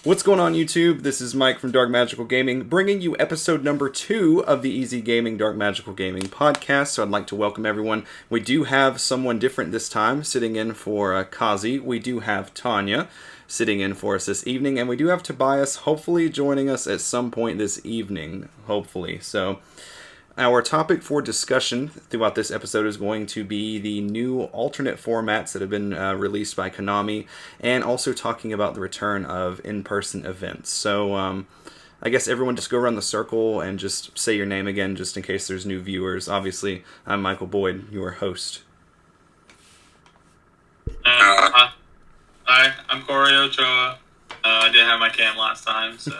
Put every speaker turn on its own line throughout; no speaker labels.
What's going on, YouTube? This is Mike from Dark Magical Gaming, bringing you episode number 2 of the Easy Gaming Dark Magical Gaming podcast. So I'd like to welcome everyone. We do have someone different this time, sitting in for Kazi. We do have Tanya sitting in for us this evening, and we do have Tobias hopefully joining us at some point this evening, hopefully. So our topic for discussion throughout this episode is going to be the new alternate formats that have been released by Konami, and also talking about the return of in-person events. So I guess everyone just go around the circle and just say your name again, just in case there's new viewers. Obviously, I'm Michael Boyd, your host.
Hi, I'm Korey Ochoa. I didn't have my cam last time, so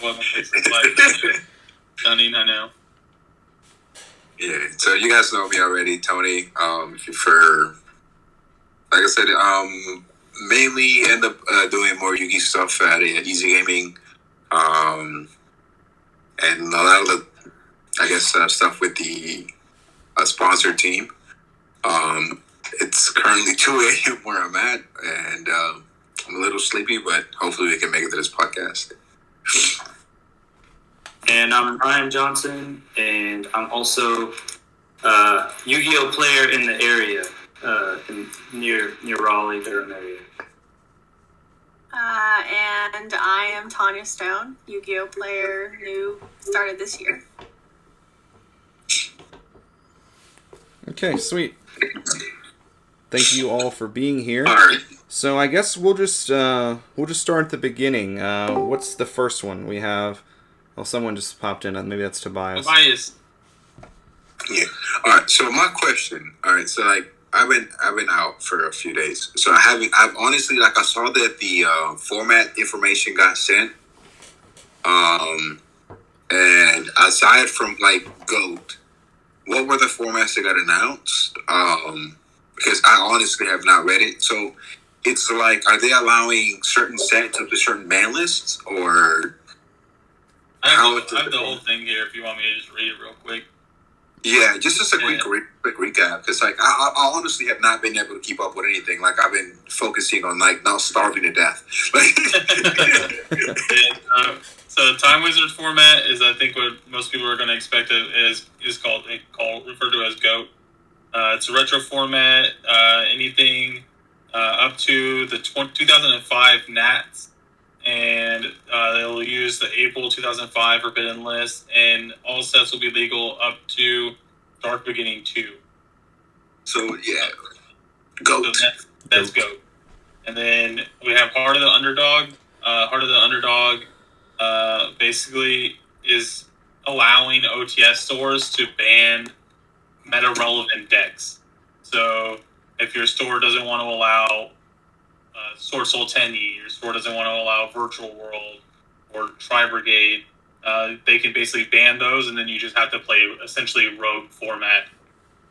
what my face looks like. Stunning, I know.
Yeah, so you guys know me already, Tony. If you prefer, like I said, mainly end up doing more Yugi stuff at Easy Gaming, and a lot of the, I guess, stuff with the sponsor team. It's currently 2 a.m. where I'm at, and I'm a little sleepy, but hopefully we can make it to this podcast.
And I'm Ryan Johnson, and I'm also a Yu-Gi-Oh player in the area, near Raleigh, Durham area.
And I am Tanya Stone, Yu-Gi-Oh player, started this year.
Okay, sweet. Thank you all for being here.
All right.
So I guess we'll just start at the beginning. What's the first one we have? Well, someone just popped in. Maybe that's Tobias.
Yeah. All right. So my question. All right. So like I've been out for a few days. So I've honestly, like, I saw that the format information got sent. And aside from like GOAT, what were the formats that got announced? Because I honestly have not read it. So it's like, are they allowing certain sets up to certain ban lists, or?
I have the whole thing here if you want me to just read it real quick.
Yeah, just a quick recap, because like I honestly have not been able to keep up with anything. Like, I've been focusing on like not starving to death.
So Time Wizard format is, I think, what most people are going to expect is referred to as GOAT. It's a retro format. Anything up to the 2005 Nats. And they'll use the April 2005 Forbidden List, and all sets will be legal up to Dark Beginning 2.
So, yeah. GOAT.
So that's GOAT. And then we have Heart of the Underdog. Heart of the Underdog basically is allowing OTS stores to ban meta-relevant decks. So if your store doesn't want to allow Sword Soul Tenyi, your store doesn't want to allow Virtual World or Tri Brigade, they can basically ban those, and then you just have to play essentially rogue format.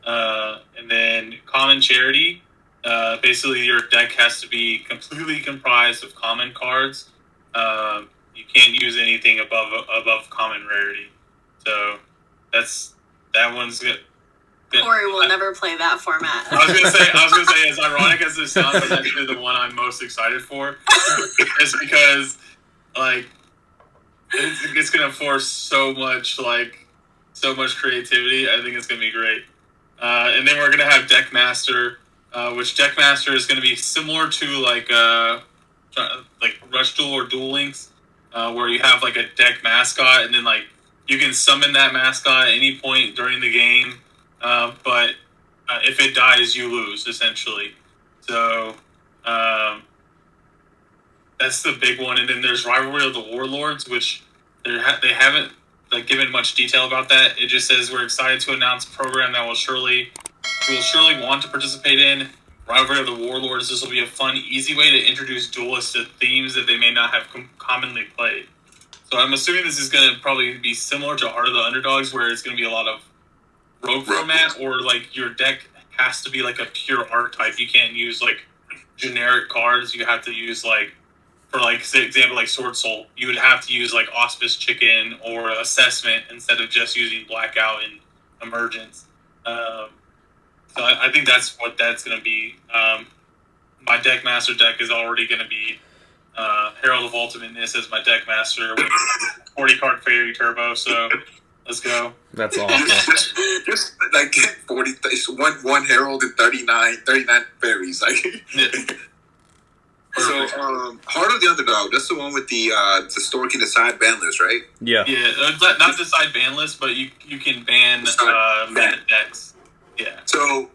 And then Common Charity, basically your deck has to be completely comprised of common cards. You can't use anything above common rarity. So that one's good.
Korey will never play that format.
I was gonna say, as ironic as this sounds, that's actually the one I'm most excited for. Just because, like, it's gonna force so much creativity. I think it's gonna be great. And then we're gonna have Deckmaster, which Deckmaster is gonna be similar to like Rush Duel or Duel Links, where you have like a deck mascot, and then like you can summon that mascot at any point during the game. But if it dies, you lose, essentially. So that's the big one. And then there's Rivalry of the Warlords, which they haven't given much detail about that. It just says we're excited to announce a program that will surely want to participate in. Rivalry of the Warlords. This will be a fun, easy way to introduce duelists to themes that they may not have commonly played. So I'm assuming this is going to probably be similar to Heart of the Underdogs, where it's going to be a lot of rogue format, or like your deck has to be like a pure archetype. You can't use like generic cards. You have to use like, for like, say, example, like Sword Soul, you would have to use like Auspice Chicken or Assessment instead of just using Blackout and Emergence. So I think that's what that's going to be. My Deckmaster deck is already going to be Herald of Ultimateness as my deck master with 40 card fairy turbo. So let's go.
That's awful.
just like 40, one Herald and 39 fairies. Like, so, Heart of the Underdog. That's the one with the store can decide ban list, right?
Yeah.
Yeah, not decide ban list, but you can ban mana decks. Yeah.
So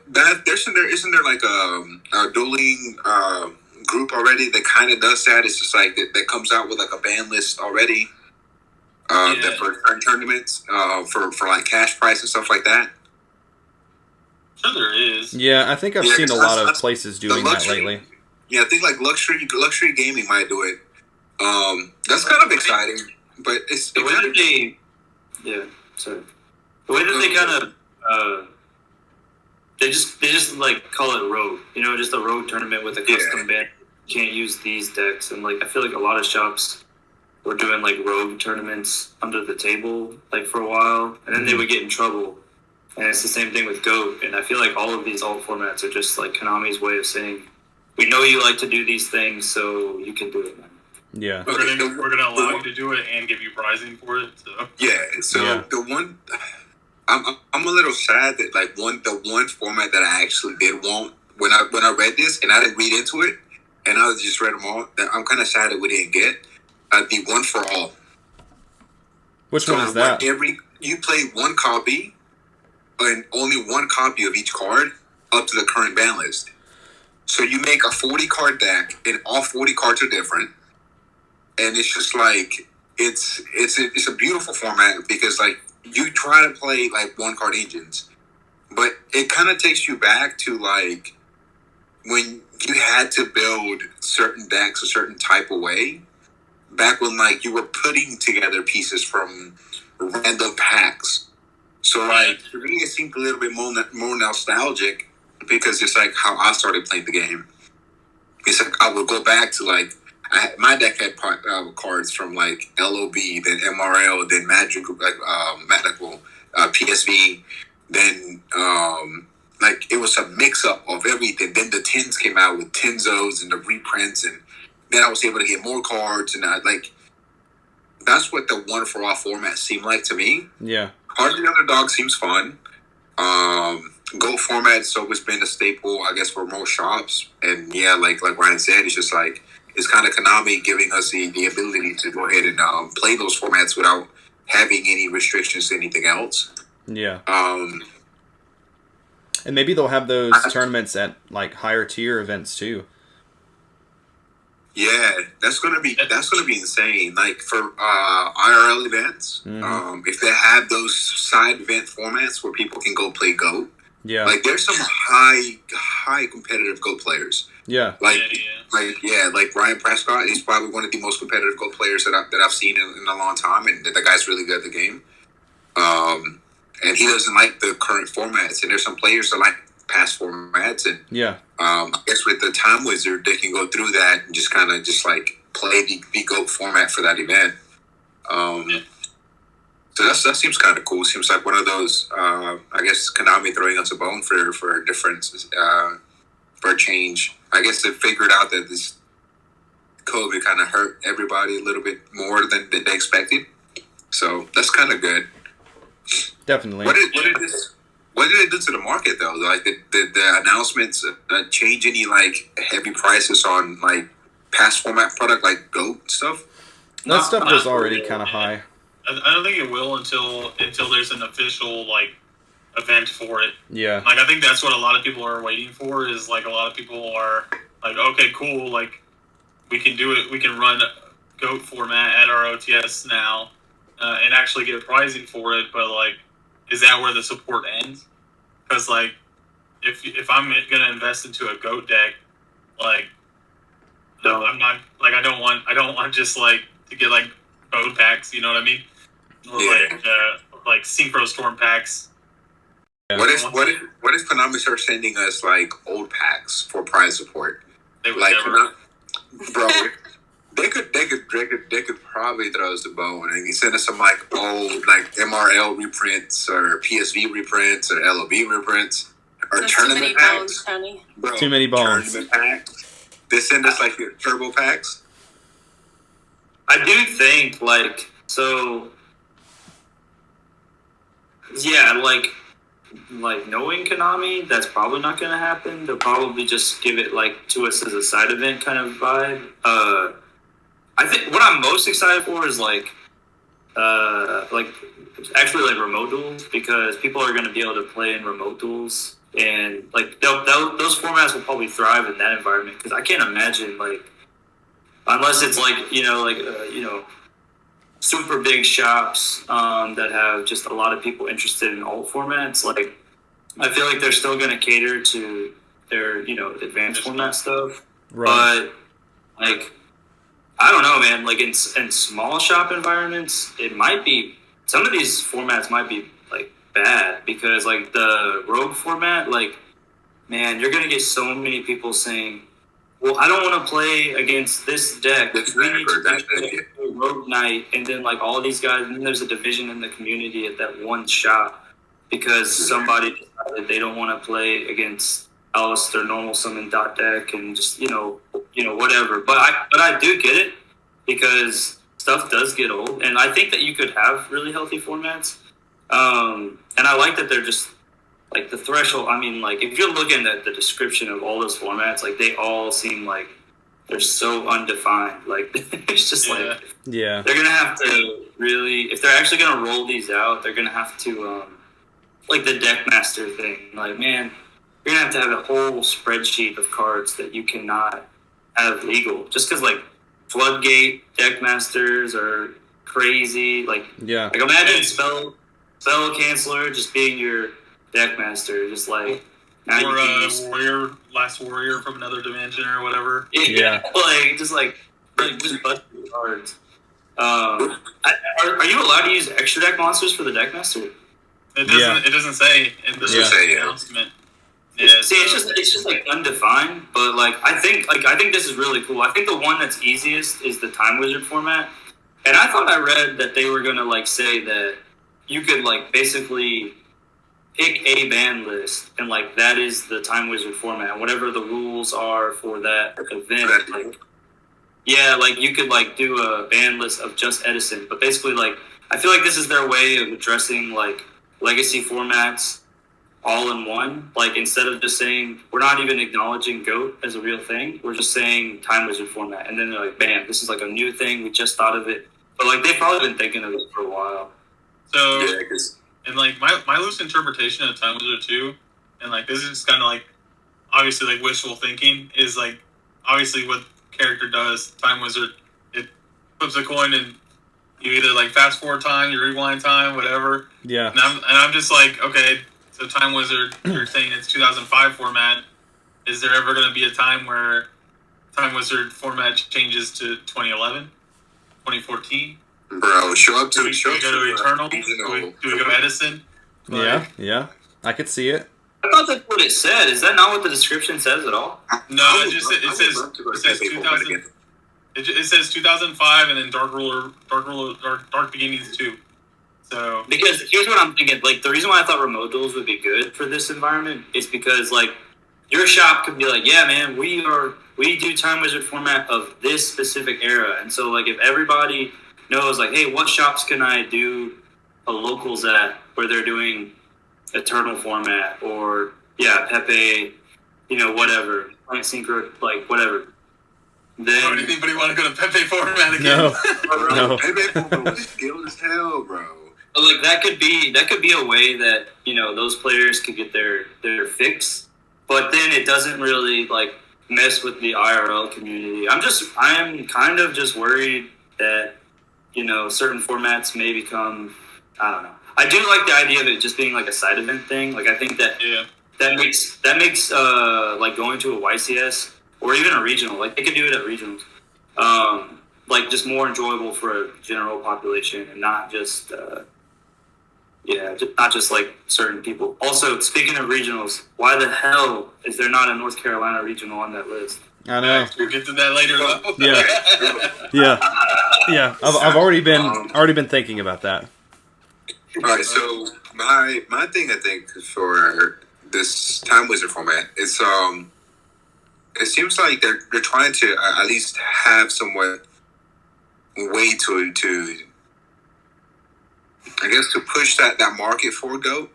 that isn't there like a dueling group already that kind of does that? It's just like that comes out with like a ban list already. That for current tournaments, for like cash price and stuff like that.
Sure, there is.
Yeah, I think I've seen a lot of places doing that lately.
Yeah, I think like luxury gaming might do it. That's kind of exciting, but it's
the way that they, the way that they kind of they just like call it rogue, just a rogue tournament with a custom ban. You can't use these decks, and like I feel like a lot of shops were doing like rogue tournaments under the table like for a while, and then they would get in trouble. And it's the same thing with GOAT, and I feel like all of these alt formats are just like Konami's way of saying, we know you like to do these things, so you can do it, man.
Yeah.
We're gonna allow you to do it and give you pricing for it. So
the one, I'm a little sad that like the one format that I actually did want when I read this and I didn't read into it and I just read them all. That I'm kind of sad that we didn't get the one for all.
Which one is that?
You play one copy and only one copy of each card up to the current ban list. So you make a 40 card deck, and all 40 cards are different, and it's just like it's a beautiful format because like you try to play like one card engines, but it kind of takes you back to like when you had to build certain decks a certain type of way, back when like you were putting together pieces from random packs. So like to me, it seemed a little bit more nostalgic. Because it's like how I started playing the game. It's like I would go back to like my deck had cards from like LOB, then MRL, then Magical, PSV, then like it was a mix up of everything. Then the tins came out with Tenzos and the reprints, and then I was able to get more cards, and that's what the one for all format seemed like to me.
Yeah,
Heart of the Underdog seems fun. Go format has always been a staple, I guess, for most shops. And yeah, like Ryan said, it's just like it's kind of Konami giving us the ability to go ahead and play those formats without having any restrictions to anything else.
Yeah. And maybe they'll have those tournaments at like higher tier events too.
Yeah, that's gonna be insane. Like for IRL events, if they have those side event formats where people can go play GOAT.
Yeah,
like there's some high competitive GOAT players.
Yeah,
like Ryan Prescott. He's probably one of the most competitive GOAT players that I've seen in a long time, and the guy's really good at the game. And he doesn't like the current formats, and there's some players that like past formats, and I guess with the Time Wizard, they can go through that and just kind of like play the GOAT format for that event. So that seems kind of cool. Seems like one of those, I guess, Konami throwing us a bone for a difference, for a change. I guess they figured out that this COVID kind of hurt everybody a little bit more than they expected. So that's kind of good.
Definitely.
What did it do to the market though? Like did the announcements change any like heavy prices on like past format product like GOAT stuff?
That stuff was already kind of high.
I don't think it will until there's an official like event for it.
Yeah.
Like I think that's what a lot of people are waiting for. Is like a lot of people are like, okay, cool, like we can do it. We can run GOAT format at our OTS now and actually get pricing for it. But like, is that where the support ends? Because like, if I'm gonna invest into a GOAT deck, like, no, I'm not like I don't want just like to get like code packs. You know what I mean? Or like synchro storm packs.
Yeah. What if Konami starts sending us like old packs for prize support?
They would
like,
never.
Bro, they could probably throw us the bone and send us some like old like MRL reprints or PSV reprints or LOB reprints or
There's
tournament
too many
packs.
bones, Tony.
Bro,
too many bones.
Tournament packs. they send us like the turbo packs.
I do think like so. Yeah, like knowing Konami, that's probably not going to happen. They'll probably just give it like to us as a side event kind of vibe. I think what I'm most excited for is like actually like remote duels, because people are going to be able to play in remote duels, and like those formats will probably thrive in that environment, because I can't imagine like unless it's like super big shops that have just a lot of people interested in alt formats. Like I feel like they're still going to cater to their advanced format stuff,
Right.
but like I don't know, man. Like in small shop environments, it might be some of these formats might be like bad, because like the rogue format, like man, you're gonna get so many people saying, "Well, I don't want to play against this deck. We need to play a rogue knight," and then like all these guys, and then there's a division in the community at that one shop because somebody decided they don't want to play against Alistair normal summon dot deck and just whatever. But I do get it, because stuff does get old, and I think that you could have really healthy formats. And I like that they're just like the threshold. I mean, like if you're looking at the description of all those formats, like they all seem like they're so undefined. Like it's just like they're gonna have to really, if they're actually gonna roll these out, they're gonna have to like the deck master thing. Like man, you're gonna have a whole spreadsheet of cards that you cannot have legal, just because like floodgate deck masters are crazy. Like imagine spell canceller just being your deck master, just like
or last warrior from another dimension or whatever.
Like just busting cards. Are you allowed to use extra deck monsters for the deck master?
It doesn't say in the announcement. Yeah,
see, it's just like undefined, but like I think this is really cool. I think the one that's easiest is the Time Wizard format, and I thought I read that they were gonna like say that you could like basically pick a ban list, and like that is the Time Wizard format, whatever the rules are for that event. Like like you could like do a ban list of just Edison, but basically like I feel like this is their way of addressing like legacy formats all in one. Like instead of just saying we're not even acknowledging GOAT as a real thing, we're just saying Time Wizard format, and then they're like, bam, this is like a new thing, we just thought of it. But like they've probably been thinking of it for a while.
So and like my loose interpretation of Time Wizard 2, and like this is kind of like obviously like wishful thinking, is like obviously what character does Time Wizard, it flips a coin and you either like fast forward time, you rewind time, whatever.
Yeah.
And I'm just like, okay, so Time Wizard, you're saying it's 2005 format. Is there ever going to be a time where Time Wizard format changes to 2011, 2014?
Bro, show up to
do we go to Eternal? Do we go to Edison?
Yeah, I could see it.
I thought that's what it said. Is that not what the description says at all?
No, it says 2000. It says 2005, and then Dark Beginnings 2. So
because here's what I'm thinking. Like the reason why I thought remote duels would be good for this environment is because like your shop could be like, yeah, man, we do Time Wizard format of this specific era, and so like if everybody knows like, hey, what shops can I do a locals at where they're doing Eternal format or Pepe, whatever, Planet Synchro, like whatever. Then
would anybody want to go to Pepe format again?
No.
Pepe format was skilled as hell, bro.
But like that could be a way that those players could get their fix, but then it doesn't really like mess with the IRL community. I am kind of just worried that certain formats may become, I don't know. I do like the idea of it just being like a side event thing. Like I think that that makes like going to a YCS or even a regional, like they could do it at regionals, like just more enjoyable for a general population and not just not just like certain people. Also, speaking of regionals, why the hell is there not a North Carolina regional on that list?
I know.
We'll get to that later.
Yeah. I've already been thinking about that.
All right, so my thing I think for this Time Wizard format is it seems like they're trying to at least have somewhat way to I guess to push that market for GOAT.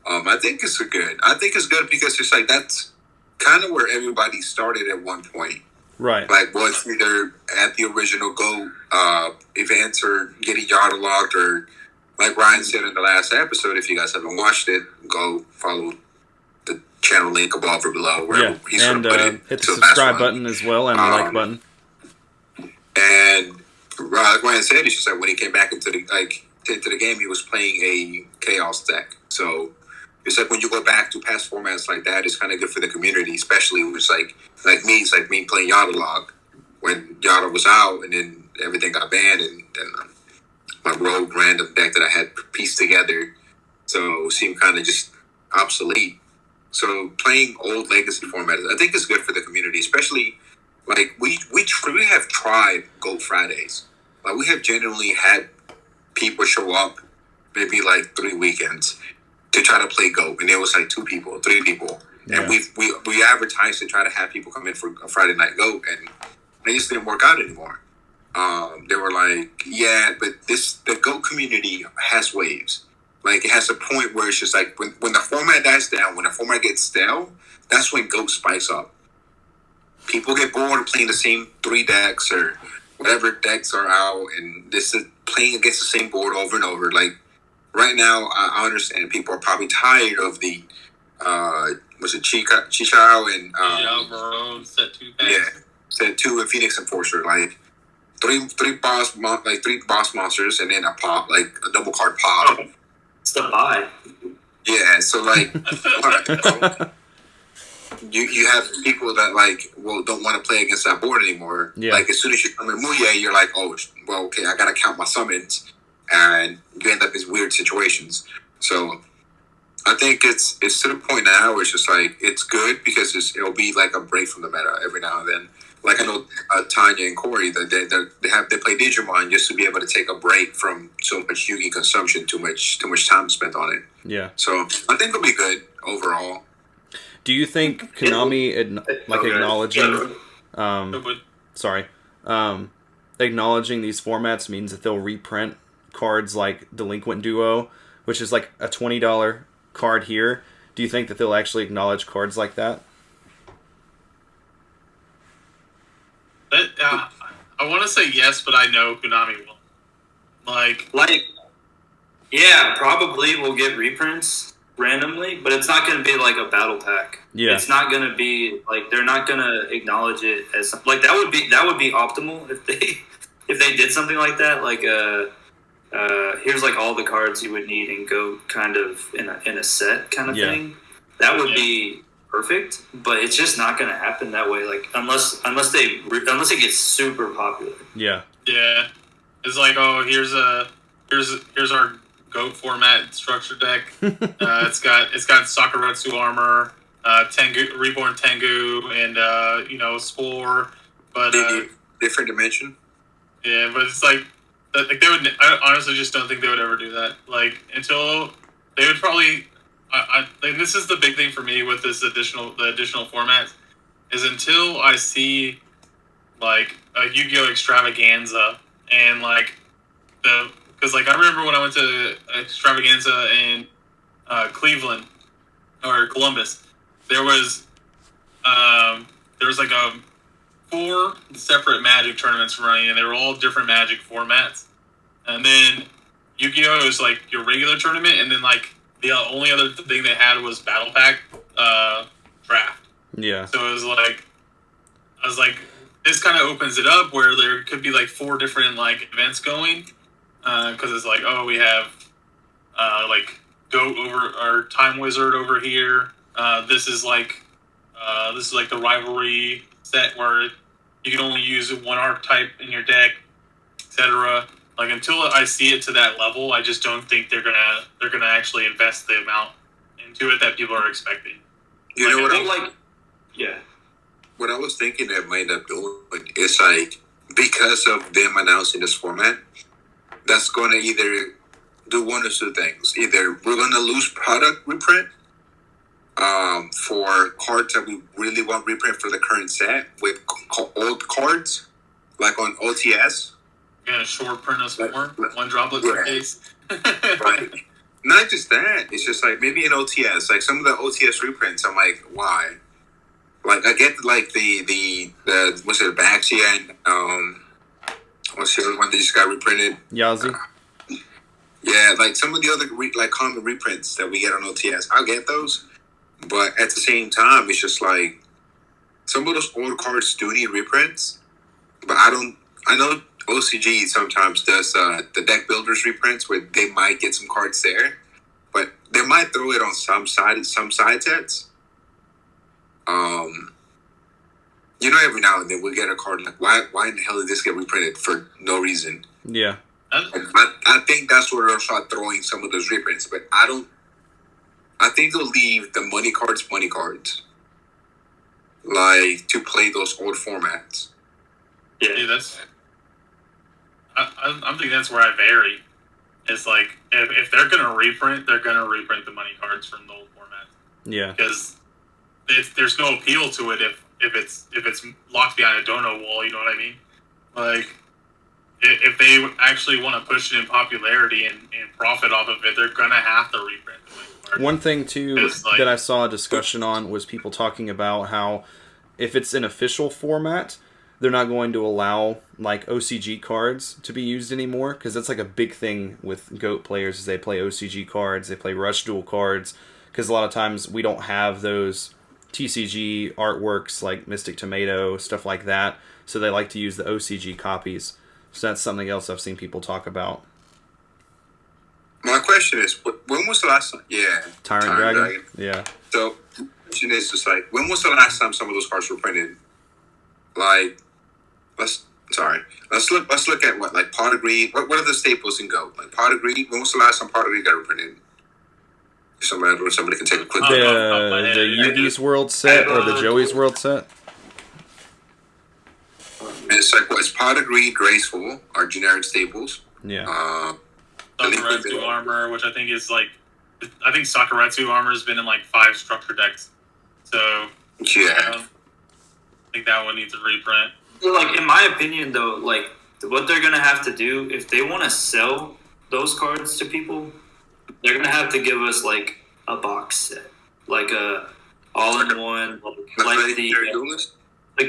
I think it's good. I think it's good because it's like that's kind of where everybody started at one point.
Right.
Like was either at the original GOAT events or getting yardlocked, or like Ryan said in the last episode, if you guys haven't watched it, go follow the channel link above or below wherever he's
and
put it.
hit the subscribe button as well and the like button.
And like Ryan said, it's just like when he came back into the game, he was playing a chaos deck. So it's like when you go back to past formats like that, it's kind of good for the community, especially when it's like me. It's like me playing Yardlog when Yada was out, and then everything got banned, and then my rogue random deck that I had pieced together, so it seemed kind of just obsolete. So playing old legacy formats, I think, is good for the community, especially like we have tried Gold Fridays. Like we have genuinely had people show up, maybe like 3 weekends, to try to play GOAT, and it was like 2 people, 3 people, and we advertised to try to have people come in for a Friday night GOAT, and it just didn't work out anymore. They were like, yeah, but the GOAT community has waves. Like it has a point where it's just like when the format dies down, when the format gets stale, that's when GOAT spikes up. People get bored of playing the same 3 decks or whatever decks are out, and this is playing against the same board over and over. Like right now, I understand people are probably tired of the was it Chichao and
Bro, set 2 packs.
yeah, set 2 and Phoenix Enforcer, like three boss monsters, and then a pop, like a double card pop.
It's the buy.
Yeah, so like you have people that don't want to play against that board anymore.
Yeah.
Like as soon as you come in Muye, you're like, oh well, okay, I gotta count my summons, and you end up in weird situations. So I think it's to the point now where it's just like it's good because it'll be like a break from the meta every now and then. Like I know Tanya and Korey, they play Digimon just to be able to take a break from so much Yugi consumption, too much time spent on it.
Yeah.
So I think it'll be good overall.
Do you think Konami acknowledging acknowledging these formats means that they'll reprint cards like Delinquent Duo, which is like a $20 card here? Do you think that they'll actually acknowledge cards like that?
I want to say yes, but I know Konami will. Like,
yeah, probably we'll get reprints randomly, but it's not going to be like a battle pack.
Yeah,
it's not going to be like they're not going to acknowledge it as like that would be optimal if they did something like that. Like here's like all the cards you would need and go kind of in a set kind of thing. That would be perfect, but it's just not going to happen that way. Like unless it gets super popular.
Yeah.
It's like, oh, here's our GOAT format structure deck. It's got Sakuretsu armor, Tengu, Reborn Tengu, and Spore. But
different dimension.
Yeah, but it's like they would. I honestly just don't think they would ever do that. Like until they would probably. Like, this is the big thing for me with the additional formats is until I see like a Yu-Gi-Oh extravaganza and like because like I remember when I went to extravaganza in Cleveland or Columbus, there was like 4 separate Magic tournaments running, and they were all different Magic formats, and then Yu-Gi-Oh was like your regular tournament, and then like the only other thing they had was Battle Pack draft. Yeah. So it was like, I was like, this kind of opens it up where there could be like 4 different like events going, because it's like, oh, we have like Goat over or Time Wizard over here. This is like the Rivalry set where you can only use 1 archetype in your deck, etc. Like until I see it to that level, I just don't think they're gonna actually invest the amount into it that people are expecting.
You know what?
What
I was thinking that might end up doing is like because of them announcing this format, that's going to either do one or 2 things. Either we're going to lose product reprint, for cards that we really want reprint for the current set with old cards, like on OTS.
Yeah, short print us more. One droplet per case.
Right. Not just that. It's just like maybe in OTS, like some of the OTS reprints. I'm like, why? Like I get like the what's it, Baxi and what's the other one that just got reprinted?
Yazi.
Yeah, like some of the other like common reprints that we get on OTS, I'll get those. But at the same time, it's just like some of those old cards do need reprints. But I know OCG sometimes does the deck builders reprints where they might get some cards there, but they might throw it on some side sets. Every now and then we'll get a card like, why in the hell did this get reprinted for no reason?
Yeah.
I think that's where they'll start throwing some of those reprints, but I think they'll leave the money cards, like to play those old formats.
Yeah, that's. I'm thinking that's where I vary. It's like if they're gonna reprint, they're gonna reprint the money cards from the old format.
Yeah.
Because there's no appeal to it if it's locked behind a dono wall. You know what I mean? Like if they actually want to push it in popularity and profit off of it, they're gonna have to reprint the money cards.
One thing too that I saw a discussion on was people talking about how if it's an official format, they're not going to allow like OCG cards to be used anymore, because that's like a big thing with GOAT players is they play OCG cards, they play Rush Duel cards, because a lot of times we don't have those TCG artworks like Mystic Tomato, stuff like that, so they like to use the OCG copies. So that's something else I've seen people talk about.
My question is, when was the last time? Yeah,
Tyrant Dragon? Yeah.
So the question is just like, when was the last time some of those cards were printed? Like, let's look at what, like Pot of Greed. What are the staples in GOAT? Like Pot of Greed. When was the last time Pot of Greed got reprinted? Somebody can take a quick look.
The Yugi's World set or the Joey's World set?
And it's like, it's Pot of Greed, Graceful, are generic staples.
Yeah.
Sakuretsu armor, which I think is like, I think Sakuretsu armor has been in like 5 structure decks. So
yeah,
I think that one needs a reprint.
Like in my opinion, though, like what they're gonna have to do if they want to sell those cards to people, they're gonna have to give us like a box set, like a all-in-one, like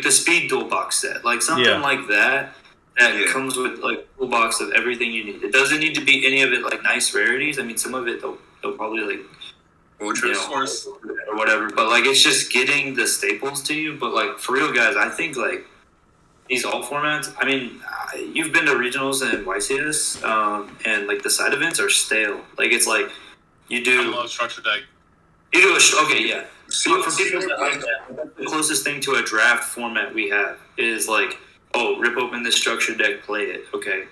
the Speed Duel box set, like something like that. That comes with like a full box of everything you need. It doesn't need to be any of it like nice rarities. I mean, some of it they'll probably like or whatever. But like, it's just getting the staples to you. But like for real, guys, I think like these alt formats. I mean, you've been to regionals and YCS, and like the side events are stale. Like it's like you do.
I love structure deck.
You do So for people that like that, the closest thing to a draft format we have is like, oh, rip open this structure deck, play it. Okay.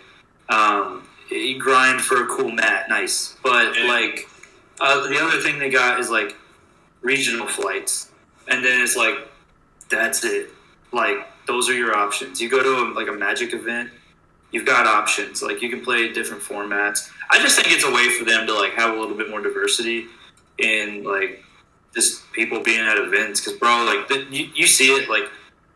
You grind for a cool mat, nice. But like the other thing they got is like regional flights, and then it's like that's it. Like those are your options. You go to a Magic event, you've got options. Like you can play different formats. I just think it's a way for them to like have a little bit more diversity in like just people being at events. Because bro, like you see it like.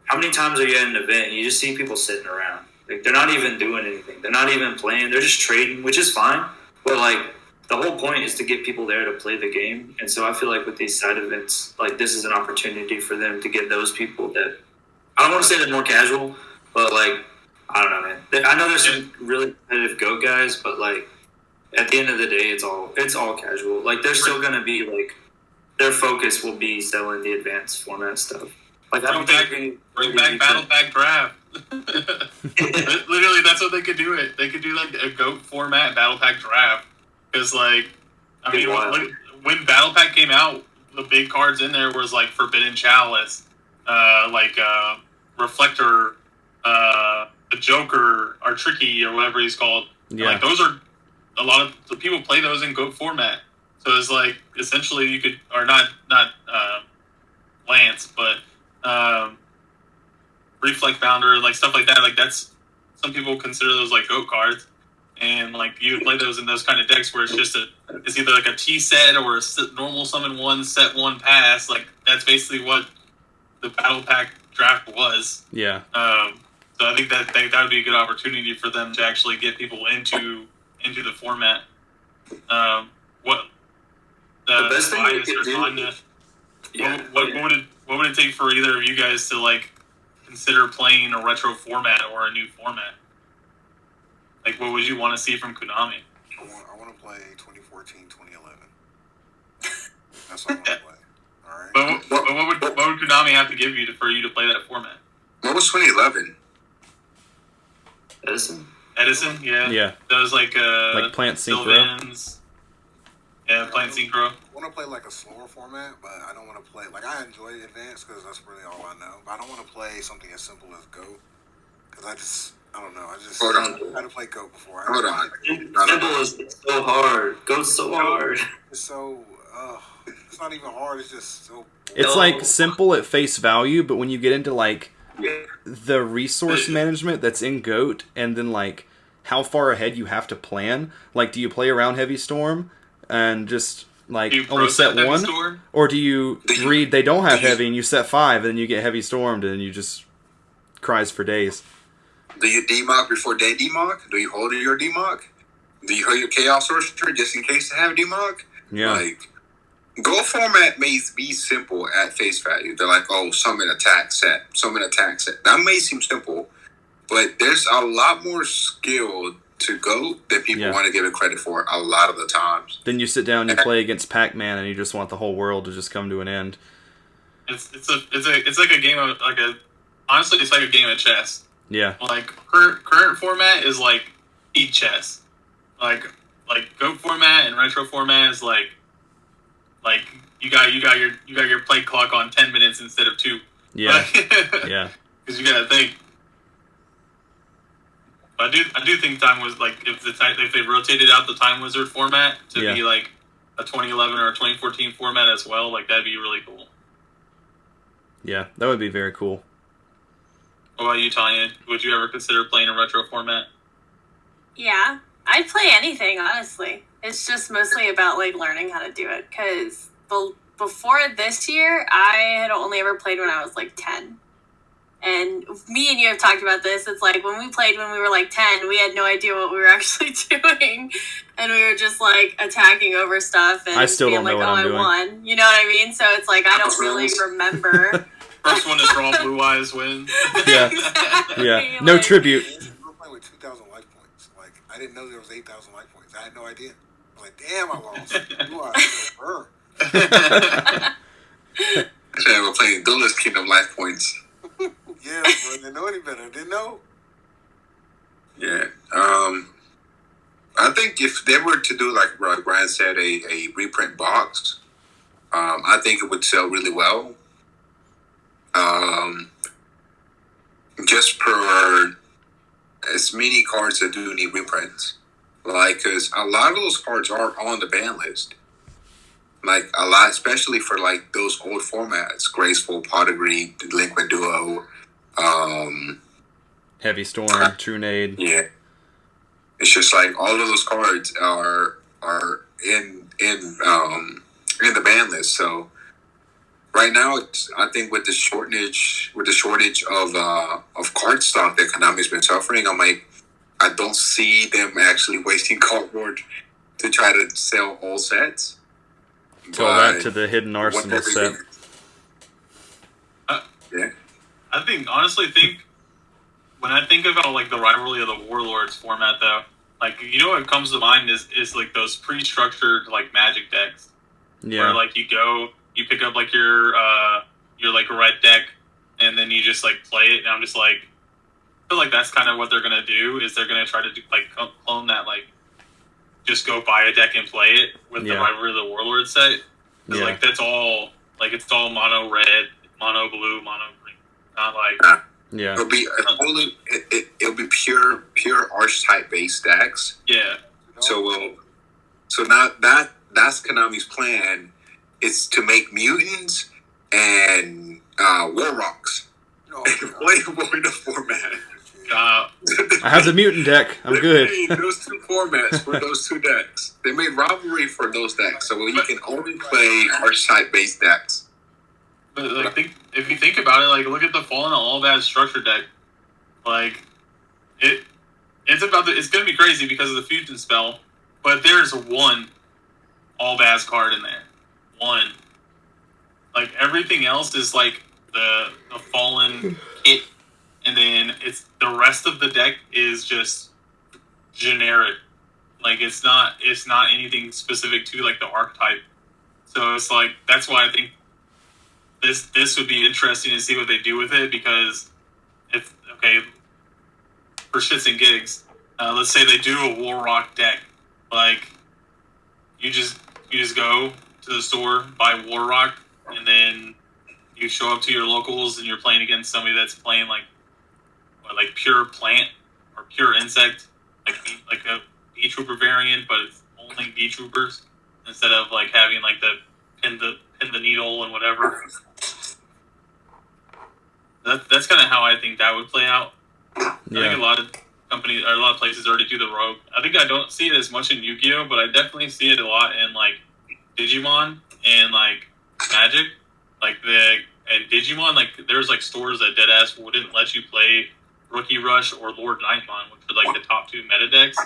How many times are you at an event and you just see people sitting around? Like they're not even doing anything. They're not even playing. They're just trading, which is fine. But like the whole point is to get people there to play the game. And so I feel like with these side events, like this is an opportunity for them to get those people that I don't want to say they're more casual, but like I don't know, man. I know there's some really competitive GOAT guys, but like at the end of the day, it's all casual. Like they're still gonna be like their focus will be selling the advanced format stuff. Like
bring back Battle Pack Draft. Literally, that's what they could do. They could do like a GOAT format Battle Pack Draft. Because like, I mean, when Battle Pack came out, the big cards in there was like Forbidden Chalice, Reflector, the Joker, or Tricky, or whatever he's called. Yeah. Like those are a lot of the people play those in GOAT format. So it's like essentially you could, or not Lance, but. Reflect Founder, like stuff like that. Like that's some people consider those like GOAT cards. and like you play those in those kind of decks where it's just it's either like a T set or a normal summon 1 set 1 pass. Like that's basically what the battle pack draft was.
Yeah.
So I think that would be a good opportunity for them to actually get people into the format. What
the best thing they could do?
What would it take for either of you guys to like consider playing a retro format or a new format? Like, what would you want to see from Konami?
I want to play 2014, 2011. That's what I want to play. All right.
But what would Konami have to give you for you to play that format?
What was 2011?
Edison, yeah.
Yeah.
That was like
Plant Synchro.
Sylvans. Yeah, Plant Synchro.
I want to play like a slower format, but I don't want to play like I enjoy Advanced because that's really all I know. But I don't want to play something as simple as Go because I don't know.
Hold on.
I had to play Go before.
Hold on.
Simple is so hard. Go's so hard.
It's so. It's not even hard. It's just so.
It's like simple at face value, but when you get into like the resource management that's in GOAT, and then like how far ahead you have to plan. Like, do you play around Heavy Storm and just like only set 1,
Storm?
or do you read they don't have heavy and you set 5, and then you get heavy stormed and you just cries for days?
Do you demock before they demock? Do you hold your demock? Do you hold your Chaos Sorcerer just in case they have demock?
Yeah.
Like, Go format may be simple at face value. They're like, oh, summon attack set. That may seem simple, but there's a lot more skill to Go that people want to give it credit for a lot of the times.
Then you sit down and you play against Pac-Man and you just want the whole world to just come to an end.
It's like a game of honestly it's like a game of chess.
Yeah.
Like current format is like eat chess. Like Go format and retro format is like you got your play clock on 10 minutes instead of 2.
Yeah. Yeah.
Because you gotta think. I do think Time was like if they rotated out the Time Wizard format to be like a 2011 or a 2014 format as well, like that'd be really cool.
Yeah, that would be very cool.
What about you, Tanya? Would you ever consider playing a retro format?
Yeah, I'd play anything, honestly. It's just mostly about like learning how to do it. Because before this year, I had only ever played when I was like 10. And me and you have talked about this. It's like when we played when we were like 10, we had no idea what we were actually doing. And we were just like attacking over stuff. And
I still
being
don't know
like,
what I'm doing.
I won. You know what I mean? So it's like I don't really remember.
First one to draw blue eyes wins.
Yeah.
Exactly.
Yeah. No tribute.
We're playing with 2,000 life points. Like I didn't know there was 8,000 life points. I had no idea. I was like, damn, I lost. Blue eyes burn.
Actually, we're playing Duelist Kingdom life points.
Yeah, bro, didn't know any better. Didn't know.
Yeah. I think if they were to do, like Brian said, a reprint box, I think it would sell really well. Just per as many cards that do need reprints. Like, because a lot of those cards are on the ban list. Like, a lot, especially for, like, those old formats. Graceful, Pot of Greed, Delinquent Duo.
Heavy Storm, True Nade.
Yeah. It's just like, all of those cards are in the ban list. So, right now, I think with the shortage of card stock that Konami's been suffering, I'm like, I don't see them actually wasting cardboard to try to sell all sets.
Tell that to the Hidden Arsenal set.
Yeah.
Honestly think when I think about like the Rivalry of the Warlords format though, like you know what comes to mind is like those pre-structured like Magic decks.
Yeah.
Where like you pick up like your like red deck and then you just like play it, and I'm just like I feel like that's kind of what they're gonna do, is they're gonna try to do, like clone that, like just go buy a deck and play it with the Rivalry of the Warlord set. Because like that's all, like it's all mono red, mono blue, mono green. Not like
it'll be it'll be pure archetype based decks.
Yeah.
So that's Konami's plan, is to make mutants and war rocks playable in the format.
I have the mutant deck. I'm good.
They made those two formats for those two decks. They made Rivalry for those decks, so you can only play archetype-based decks.
But like, if you think about it, like look at the Fallen All Bad structure deck. Like it's gonna be crazy because of the fusion spell, but there's one All Baz card in there. One. Like everything else is like the Fallen kit, and then it's the rest of the deck is just generic. Like it's not anything specific to like the archetype. So it's like that's why I think this would be interesting to see what they do with it, because if for shits and gigs, let's say they do a War Rock deck, like you just go to the store, buy War Rock, and then you show up to your locals and you're playing against somebody that's playing like pure plant or pure insect, like a bee trooper variant, but it's only bee troopers instead of like having like the pin the needle and whatever. That's kind of how I think that would play out. I think a lot of companies or a lot of places already do the rogue. I think I don't see it as much in Yu-Gi-Oh, but I definitely see it a lot in like Digimon and like Magic. Like and Digimon, like there's like stores that deadass wouldn't let you play Rookie Rush or Lord Nightmon, which are like the top two meta decks,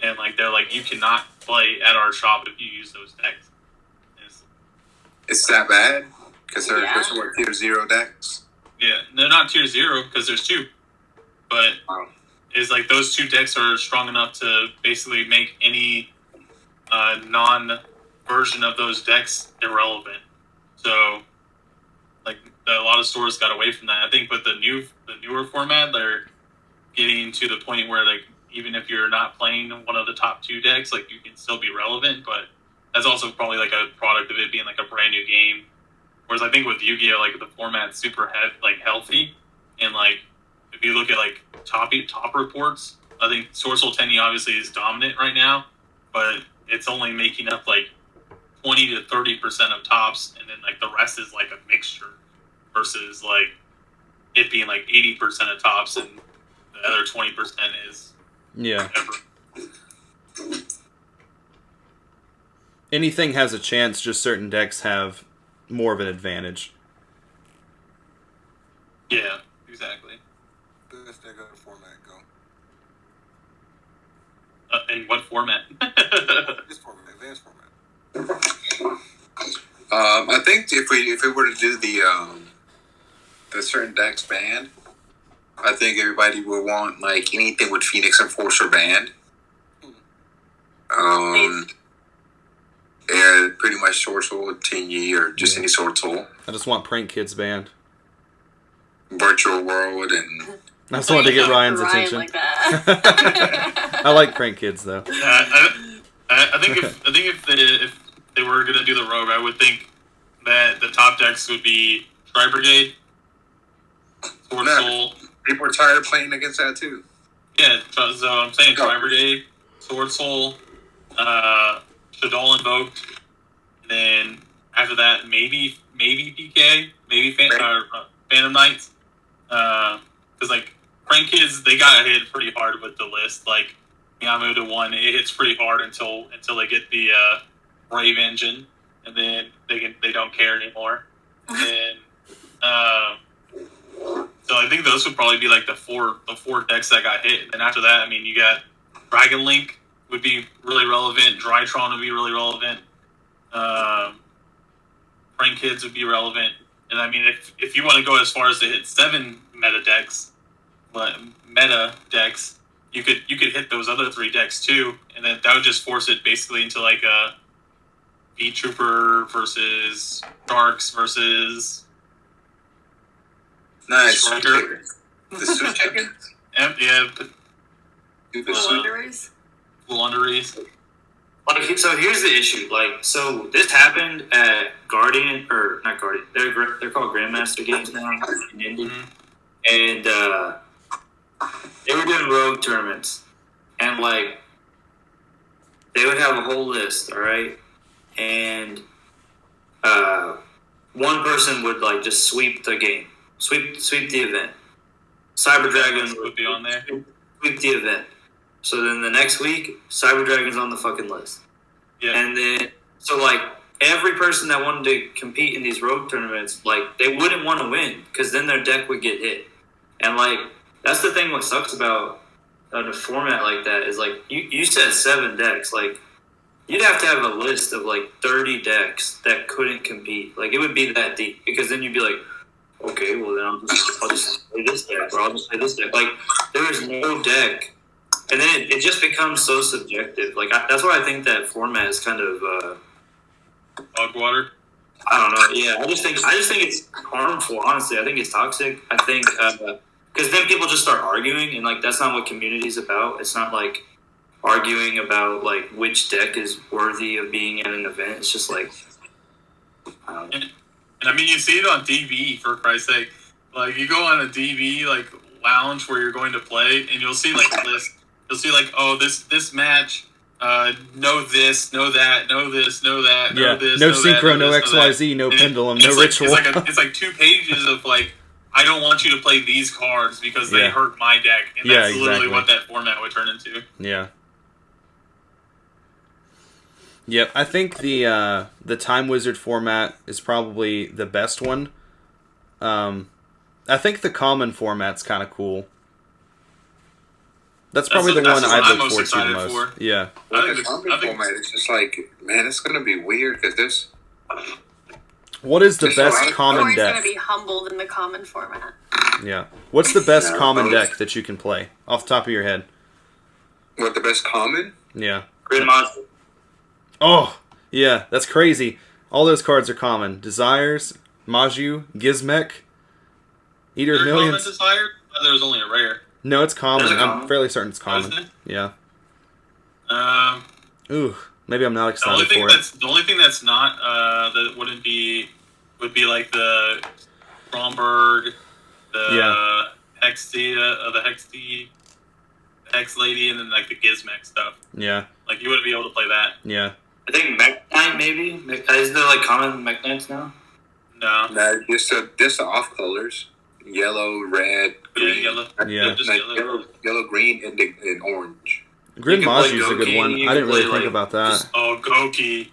and like they're like you cannot play at our shop if you use those decks.
It's that bad? Because they're what, tier 0 decks?
Yeah, they're not tier 0 because there's two, but it's like those two decks are strong enough to basically make any non-version of those decks irrelevant. So, like a lot of stores got away from that. I think with the newer format, they're getting to the point where like even if you're not playing one of the top two decks, like you can still be relevant. But that's also probably like a product of it being like a brand new game. Whereas I think with Yu-Gi-Oh, like the format's super healthy, and like if you look at like top reports, I think Sword Soul Tenny obviously is dominant right now, but it's only making up like 20 to 30% of tops, and then like the rest is like a mixture versus like it being like 80% of tops and the other 20% is whatever.
Anything has a chance, just certain decks have more of an advantage.
Yeah, exactly.
Best deck of the format, go.
In what format?
This format, advanced format.
I think if we were to do the certain decks banned, I think everybody would want like anything with Phoenix Enforcer banned. And pretty much Sword Soul, Tenyi, or just any Sword Soul.
I just want Prank Kids banned.
Virtual World and...
I just wanted to get Ryan's attention.
Like that.
I like Prank Kids though.
I think if they were gonna do the rogue, I would think that the top decks would be Tri Brigade, Sword Soul.
People are tired of playing against that too.
Yeah, so I'm saying Tri Brigade, Sword Soul, Shaddoll Invoked, and then after that maybe PK, maybe Phantom Knights, because like Prank Kids, they got hit pretty hard with the list. Like Yamu to 1, it hits pretty hard until they get the Brave Engine, and then they don't care anymore. And then so I think those would probably be like the four decks that got hit. And then after that, I mean, you got Dragon Link would be really relevant. Drytron would be really relevant. Prank Kids would be relevant. And I mean, if you want to go as far as to hit 7 meta decks, you could hit those other 3 decks too, and then that would just force it basically into like a V Trooper versus Sharks versus
Striker. The Suit Chicken?
Yeah.
Blunderies.
Like, so here's the issue. Like, so this happened at Guardian, or not Guardian. They're called Grandmaster games now in Indy, and they were doing rogue tournaments, and like they would have a whole list, all right, and one person would like just sweep the game, sweep the event. Cyber Dragon
would be on there.
week the event. So then the next week, Cyber Dragon's on the fucking list.
Yeah.
And then, so like, every person that wanted to compete in these rogue tournaments, like, they wouldn't want to win, because then their deck would get hit. And, like, that's the thing what sucks about a format like that is, like, you said 7 decks. Like, you'd have to have a list of, like, 30 decks that couldn't compete. Like, it would be that deep, because then you'd be like, okay, well, then I'll just play this deck, or I'll just play this deck. Like, there is no deck. And then it just becomes so subjective. Like, that's why I think that format is kind of...
Dog water.
I don't know. Yeah, I just think it's harmful. Honestly, I think it's toxic. I think because then people just start arguing, and like that's not what community's about. It's not like arguing about like which deck is worthy of being at an event. It's just like I don't know.
And I mean, you see it on DB, for Christ's sake. Like you go on a DB like lounge where you're going to play, and you'll see like a list. You'll see like, oh, this match. Know this, know that, know this, know that, know this.
No
know
synchro,
that,
no
this,
XYZ, no
and
pendulum,
it's
no
like,
ritual.
It's like 2 pages of like, I don't want you to play these cards because they hurt my deck, and
Yeah,
that's literally
exactly.
what that format would turn into.
Yeah. Yep, I think the Time Wizard format is probably the best one. I think the common format's kind of cool. That's probably the one
I'm
I'd look
most
forward to the
excited
most.
for.
Yeah.
With the common format, it's just like, man, it's gonna be weird because there's.
What is the
It's
best
alright.
common
Corey's
deck?
gonna be humbled in the common format.
Yeah. What's the best
Yeah,
common
both.
deck that you can play off the top of your head?
What, the best common?
Yeah.
Grid Monster.
Oh, yeah, that's crazy. All those cards are common. Desires, Maju, Gizmek, Eater of
Your common
Millions.
desire? Oh, there was only a rare.
No, it's common.
There's a
I'm
common?
fairly certain it's
Oh, isn't
common.
it?
Yeah.
Um,
Ooh, maybe I'm not
the only
excited
thing
for it.
the only thing that's not that wouldn't be would be like the Stromberg, the Hextia, the Hex Lady, and then like the Gizmek stuff.
Yeah,
Like you wouldn't be able to play that.
yeah.
I think Mech Knight maybe. Isn't there like common Mech Knights now?
No.
Nah, just the off colors: yellow, red,
Yeah,
green.
yellow.
Yeah.
Just
Like
yellow.
yellow, green, and orange.
Grid
You can play
Maju's a good
Goki,
one.
you
I didn't
can
really
play,
think
like,
about that.
just-
Oh, Goki.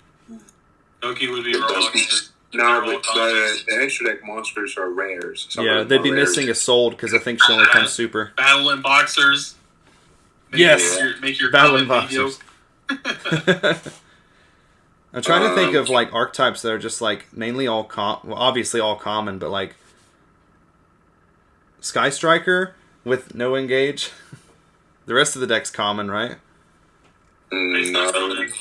Goki would be wrong. because
No,
they're all
but
commons.
the extra deck monsters are rares. Some
Yeah,
of them
they'd
are
be
rares.
missing a sold because I think she only comes super.
Battle and Boxers.
Yes!
Make your
Battle and
comment video.
Boxers. I'm trying to think of like archetypes that are just like mainly all obviously all common, but like Sky Striker with no engage. The rest of the deck's common, right?
Based on
No.
dominance.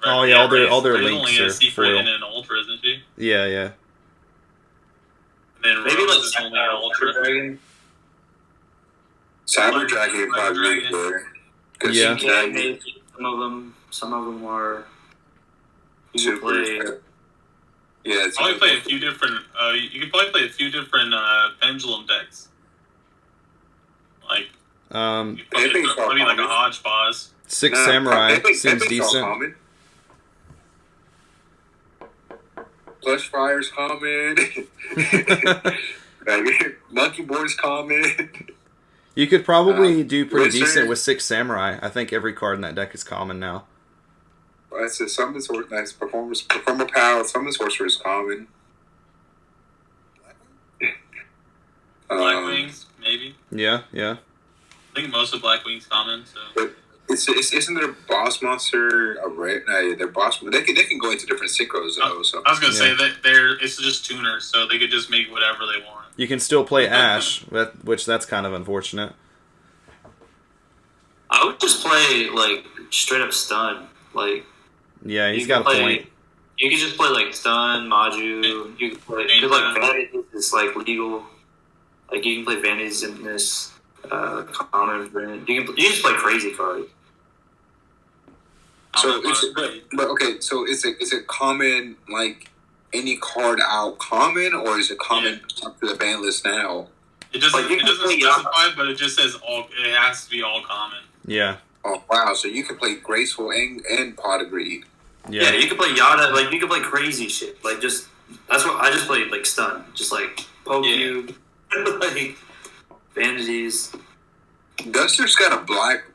Oh, yeah, all their
Ray's
links
only
are
a secret
foil.
and an ultra, isn't she?
Yeah, yeah.
And then
Maybe
Rose
like
is only an ultra.
Dragon.
Cyber Dragon
Cyber
probably
Dragon.
rare. 'Cause
Yeah.
you
Yeah,
can
maybe some of them are. You
super.
play.
Yeah, it's
Probably play a few different. You can probably play a few different pendulum decks. Like
Epic's all
probably like a
common.
hodgepodge.
Six
Nah,
Samurai
Epic's
seems
all
decent.
common. Plush Fire's common. Like, Monkey Board's common.
You could probably do pretty
Wizard.
decent with Six Samurai. I think every card in that deck is common now.
That's a summon sword. Nice performer power. Summon sorcerer is common.
Black Wings, maybe.
Yeah, yeah.
I think most of Black Wings common. So
Isn't their boss monster a rare? Their boss. They can go into different synchros though. So
I was gonna say
Yeah.
that it's just tuners, so they could just make whatever they want.
You can still play Ash, which that's kind of unfortunate.
I would just play like straight up stun. Like
Yeah, he's
you
got a
can play-
point.
you can just play like stun, Maju. You can play because like Vanities is like legal. Like you can play Vanities in this common. You can just play crazy cards.
So but okay. So is it common like any card out common, or is it common up to the ban list now?
It doesn't.
Like, you
It
can
doesn't
play
specify, but it just says all. It has to be all common.
Yeah,
Oh wow! So you can play graceful and pot of greed.
Yeah,
yeah.
you can play Yada. Like you can play crazy shit. Like that's what I just played like stun. Just like poke
Yeah.
you. Like vanities.
Duster's got a black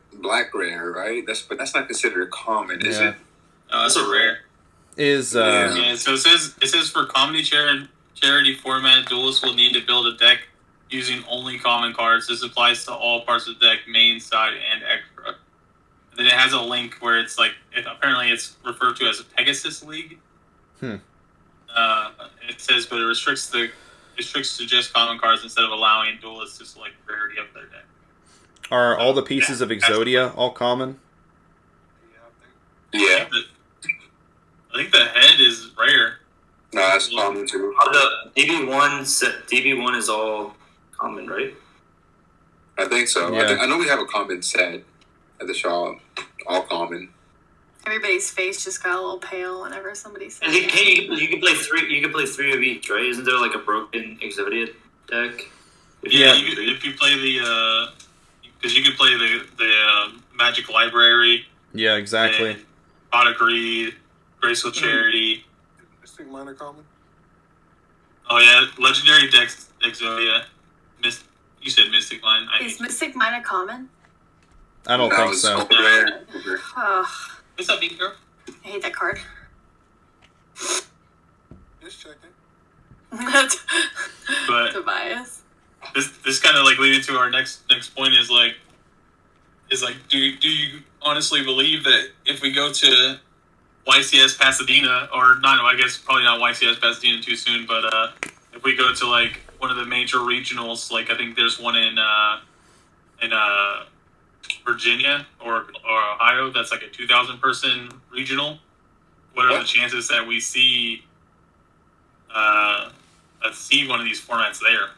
rare, right? But that's not considered common, is it?
That's a rare.
Is
Yeah, so it says for comedy charity format, duelists will need to build a deck using only common cards. This applies to all parts of the deck, main, side, and extra. And then it has a link where it's like apparently it's referred to as a Pegasus League. It says, but it restricts to just common cards instead of allowing duelists to select rarity of their deck.
are all the pieces of Exodia all common?
Yeah.
I think the head is rare.
No, that's common too.
The DB1 is all common, right?
I think so.
Yeah.
I know we have a common set at the shop, all common.
Everybody's face just got a little pale whenever somebody said
And you can play three. You can play three of each, right? Isn't there like a broken Exodia deck?
Yeah, if you play the because you can play the Magic Library.
Yeah, exactly.
Pot of Greed, Graceful Charity.
Mystic Minor common.
Oh yeah, Legendary Dex Exodia. You said Mystic Mine.
Is Mystic Mine a common?
I don't think so.
Over there.
Oh,
What's up, big girl?
I hate that card.
Just checking.
But
Tobias.
this kind of like leading to our next point is like do you honestly believe that if we go to YCS Pasadena, or not, I guess probably not YCS Pasadena too soon, but if we go to like one of the major regionals, like I think there's one in Virginia or Ohio, that's like a 2,000 person regional. What are the chances that we see one of these formats there?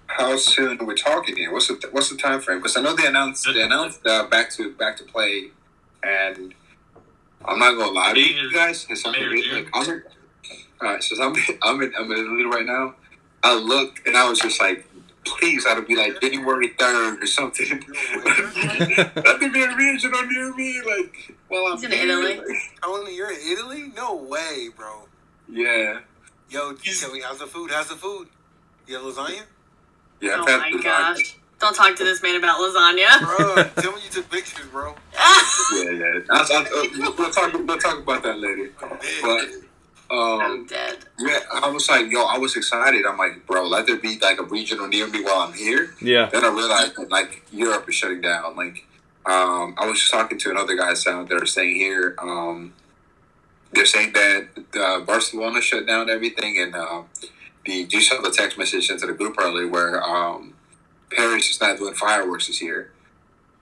How soon are we talking here? What's the time frame? Because I know they announced back to play, and I'm not gonna lie to you guys. Alright, so I'm in Italy right now. I looked and I was just like, please, that'll be like January 3rd or something. That could be a regional near me. Like, well, I'm
in Italy.
Oh, you're in Italy? No way, bro.
Yeah.
Yo, tell me, how's the food? You have lasagna?
Yeah.
Oh my gosh. Don't talk to this man about lasagna.
Bro, tell me you took pictures, bro.
Yeah. We'll talk about that later. But
I'm dead.
yeah, I was like, I was excited. I'm like, bro, let there be like a regional near me while I'm here.
Yeah.
Then I realized that like Europe is shutting down. Like, I was just talking to another guy out there saying here, they're saying that Barcelona shut down everything, and you saw the text message into the group earlier where Paris is not doing fireworks this year.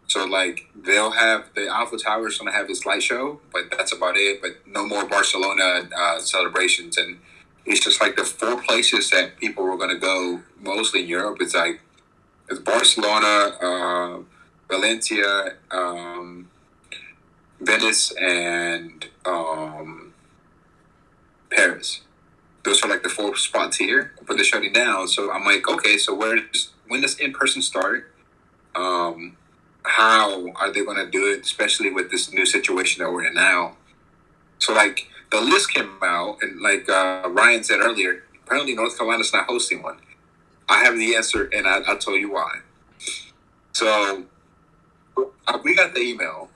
So, like, they'll have the Alpha Tower is going to have its light show, but that's about it. But no more Barcelona celebrations. And it's just like the four places that people were going to go, mostly in Europe. It's Barcelona, Valencia, Venice, and Paris. Those are like the four spots here, but they're shutting down. So I'm like, okay, so when does in-person start? How are they going to do it, especially with this new situation that we're in now? So, like, the list came out, and like Ryan said earlier, apparently North Carolina's not hosting one. I have the answer, and I'll tell you why. So, we got the email.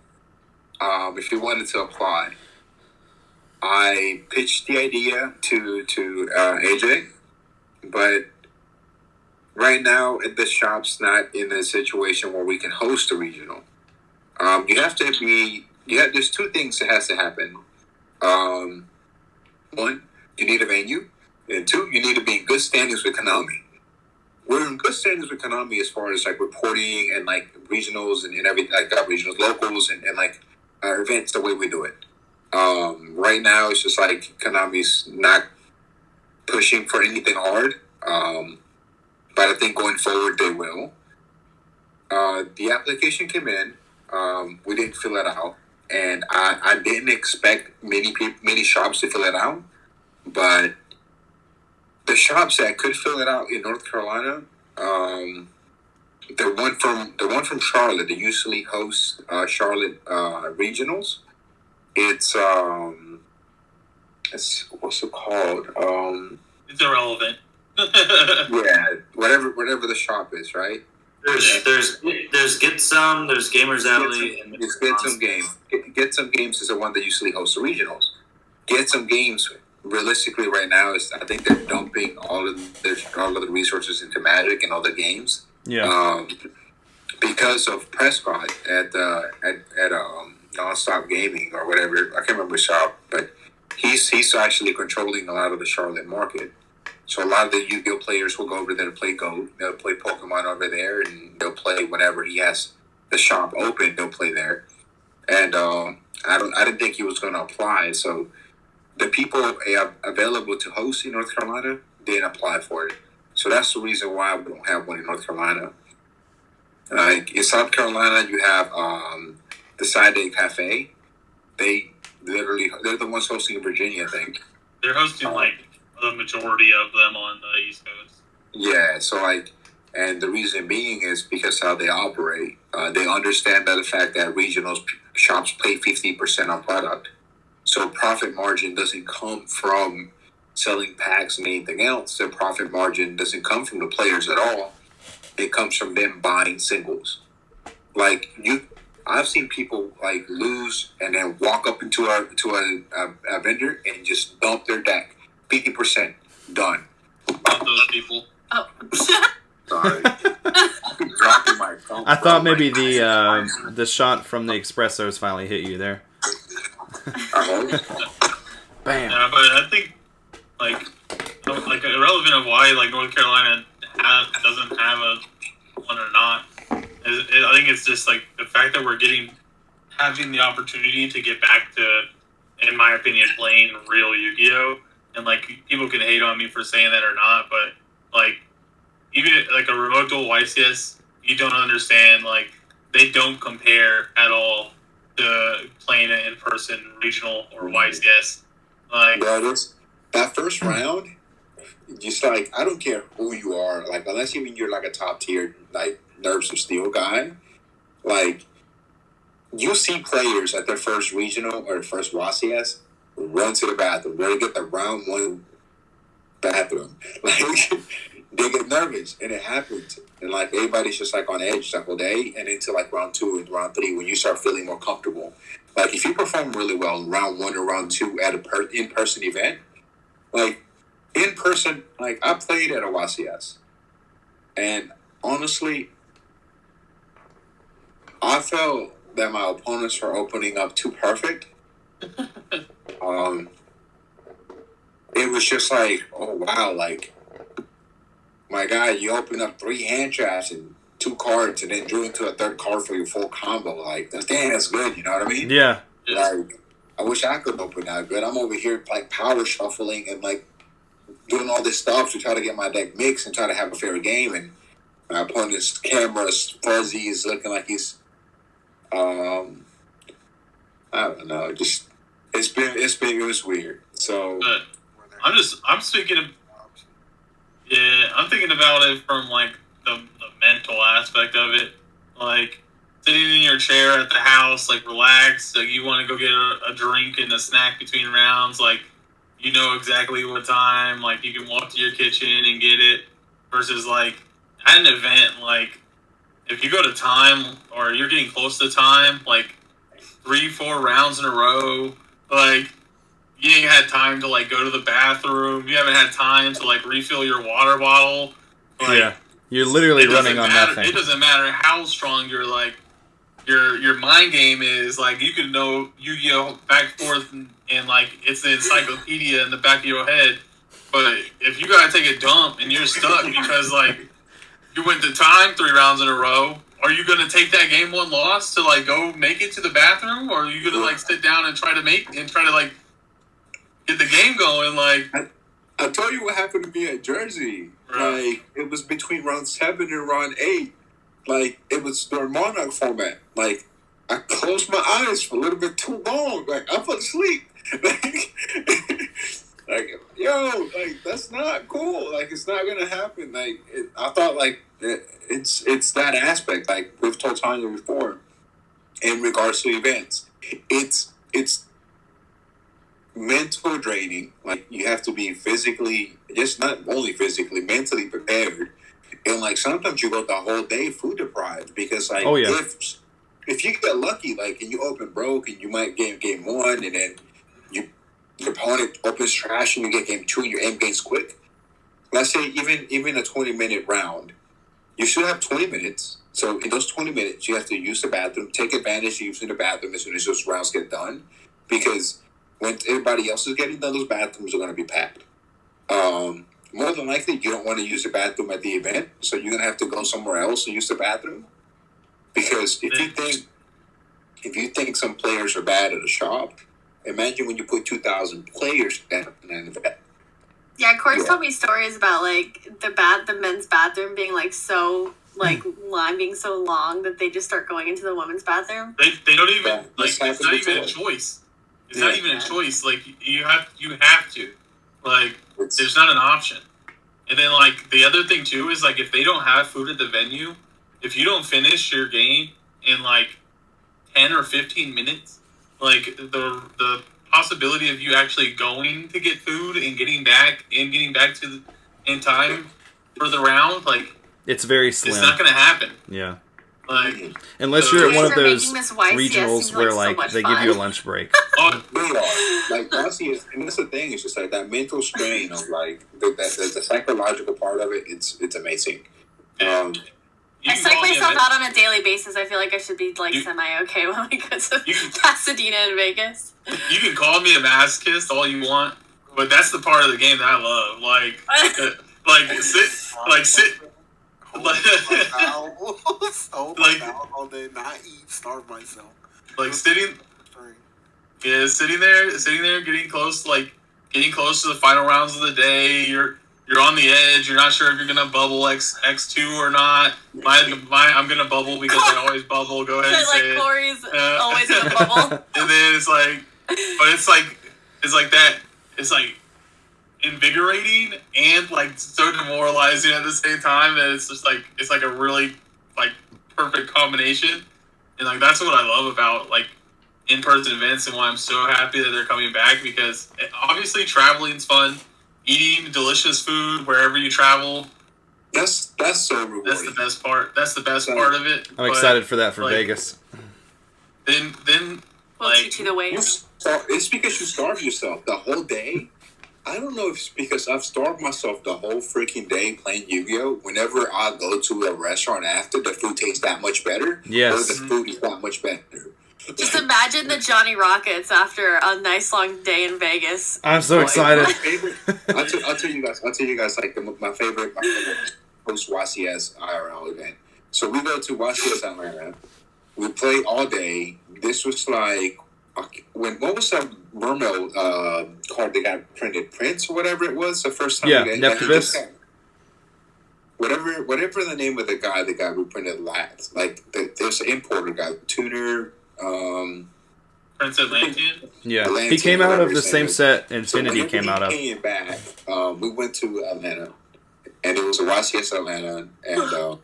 If you wanted to apply, I pitched the idea to AJ, but right now, the shop's not in a situation where we can host a regional. There's two things that has to happen. One, you need a venue, and two, you need to be in good standings with Konami. We're in good standings with Konami as far as like reporting and like regionals and everything, like regionals, locals, and like our events, the way we do it. Right now, it's just like Konami's not pushing for anything hard. But I think going forward they will. The application came in. We didn't fill it out, and I didn't expect many shops to fill it out. But the shops that could fill it out in North Carolina, the one from Charlotte, they usually host Charlotte regionals. It's what's it called?
It's irrelevant.
Yeah, whatever the shop is, right?
There's Get Some, there's Gamers Alley, and
It's Get Some Games. Get Some Games is the one that usually hosts the regionals. Get Some Games, realistically, right now is I think they're dumping all of the resources into Magic and other games.
Yeah.
Because of Prescott at Nonstop Gaming or whatever, I can't remember his shop, but he's actually controlling a lot of the Charlotte market. So a lot of the Yu-Gi-Oh players will go over there to play Go. They'll play Pokemon over there, and they'll play whenever he has the shop open. They'll play there, and I didn't think he was going to apply. So the people available to host in North Carolina didn't apply for it. So that's the reason why we don't have one in North Carolina. Like in South Carolina, you have the Side Day Cafe. They're the ones hosting in Virginia, I think.
They're hosting the majority of them on the East Coast.
Yeah, so and the reason being is because how they operate. They understand that the fact that regional shops pay 50% on product, so profit margin doesn't come from selling packs and anything else. Their profit margin doesn't come from the players at all. It comes from them buying singles. I've seen people lose and then walk up into a vendor and just dump their deck. 50% done.
Not those people.
Oh.
Sorry. Dropping my phone.
I thought maybe the shot from the espressos finally hit you there. Bam.
Yeah, but I think irrelevant of why North Carolina doesn't have a one or not. I think it's just the fact that we're having the opportunity to get back to, in my opinion, playing real Yu-Gi-Oh! And people can hate on me for saying that or not, but even a remote duel YCS, you don't understand. They don't compare at all to playing it in person, regional or YCS.
That first round, just I don't care who you are, unless even you're a top tier Nerves of Steel guy, you see players at their first regional or first YCS run to the bathroom. They get the round one bathroom. They get nervous, and it happens. And everybody's just on edge the whole day, and into round 2 and round 3 when you start feeling more comfortable. If you perform really well in round 1 or round 2 at a in-person event, in person, I played at a YCS, and honestly, I felt that my opponents were opening up too perfect. It was just oh wow, my guy, you open up 3 hand traps and 2 cards, and then drew into a 3rd card for your full combo. That's good. You know what I mean?
Yeah.
I wish I could open that good. I'm over here power shuffling and doing all this stuff to try to get my deck mixed and try to have a fair game, and my opponent's camera's fuzzy, is looking like he's I don't know, just it was weird. So
I'm thinking about it from the mental aspect of it, sitting in your chair at the house, relax, you want to go get a drink and a snack between rounds, you know exactly what time, you can walk to your kitchen and get it, versus at an event, if you go to time or you're getting close to time, 3-4 rounds in a row, you ain't had time to go to the bathroom. You haven't had time to refill your water bottle.
Yeah, you're literally running on nothing.
It doesn't matter how strong your your mind game is. You can know Yu-Gi-Oh back and forth, and it's the encyclopedia in the back of your head. But if you gotta take a dump and you're stuck because you went to time 3 rounds in a row, are you gonna take that game 1 loss to go make it to the bathroom, or are you gonna sit down and try to get the game going?
I'll tell you what happened to me at Jersey.
Right.
It was between round 7 and round 8. It was the Monarch format. I closed my eyes for a little bit too long. I fell asleep. That's not cool. It's not gonna happen. I thought it's that aspect. We've told Tanya before, in regards to events, it's mental draining. Like you have to be physically, just not only physically, mentally prepared. And like sometimes you go the whole day food deprived because like if you get lucky, like and you open broke and you might get game one and then your opponent opens trash and you get game two and your end game's quick. Let's say even a 20-minute round, you should have 20 minutes. So in those 20 minutes, you have to use the bathroom, take advantage of using the bathroom as soon as those rounds get done, because when everybody else is getting done, those bathrooms are going to be packed. More than likely, you don't want to use the bathroom at the event, so you're going to have to go somewhere else and use the bathroom. Because if you think some players are bad at a shop, imagine when you put 2,000 players at an event.
Yeah, Korey's told me stories about like the men's bathroom being like so like line being so long that they just start going into the women's bathroom.
They don't even like it's not even a choice. It's not even a choice. Like you have to. Like there's not an option. And then like the other thing too is like if they don't have food at the venue, if you don't finish your game in like 10 or 15 minutes, like the possibility of you actually going to get food and getting back to in time for the round, like
it's very slim.
It's not going to happen.
Yeah.
Like
unless you're at one of those
YCS
regionals where like they give you a lunch break.
Oh, they are. Like YCS, and that's the thing. It's just like that mental strain of like the psychological part of it. It's amazing.
I psych myself out on a daily basis. I feel like I should be like semi-okay when we go to Pasadena and Vegas.
You can call me a masochist all you want, but that's the part of the game that I love. Sit.
All day, not eat, starve myself.
Like sitting there, getting close to the final rounds of the day. You're on the edge. You're not sure if you're gonna bubble X2 or not. I'm gonna bubble because I always bubble. Go ahead and say it.
Korey's always gonna bubble.
And then it's like that. It's like invigorating and like so demoralizing at the same time that it's just like it's like a really like perfect combination. And like that's what I love about like in-person events and why I'm so happy that they're coming back, because obviously traveling's fun. Eating delicious food wherever you travel.
That's so rewarding.
That's the best part. That's the best part of it.
I'm excited for that for like, Vegas.
Then
we'll teach you the ways.
It's because you starve yourself the whole day. I don't know if it's because I've starved myself the whole freaking day playing Yu-Gi-Oh! Whenever I go to a restaurant after, the food tastes that much better.
Yes.
Or the food is that much better.
Just imagine the Johnny Rockets after a nice long day in Vegas.
I'm so excited.
I'll tell you guys like my favorite post YCS IRL event. So we go to YCS Atlanta. We play all day. This was like what was that Mermaid card that got printed? Prince or whatever it was the first time.
Yeah, Neptibus.
Whatever the name of the guy that got reprinted last. Like there's an importer guy, Tuner.
Prince Atlantean?
Yeah,
Atlantean,
he came out of the same
is.
set Infinity
so
came out of.
Came back. We went to Atlanta, and it was a YCS Atlanta, and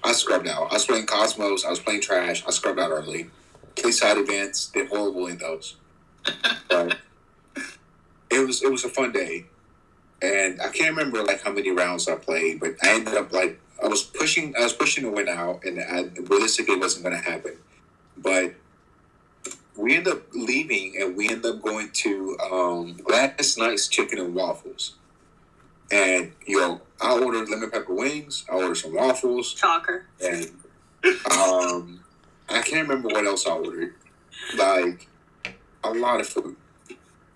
I scrubbed out. I was playing Cosmos. I was playing Trash. I scrubbed out early. Play side events. Did horrible in those. But it was a fun day, and I can't remember like how many rounds I played, but I ended up like I was pushing to win out, and realistically it wasn't going to happen. But we ended up leaving, and we ended up going to Gladys Knight's Chicken and Waffles. And, I ordered lemon pepper wings. I ordered some waffles.
Shocker.
And I can't remember what else I ordered. Like, a lot of food.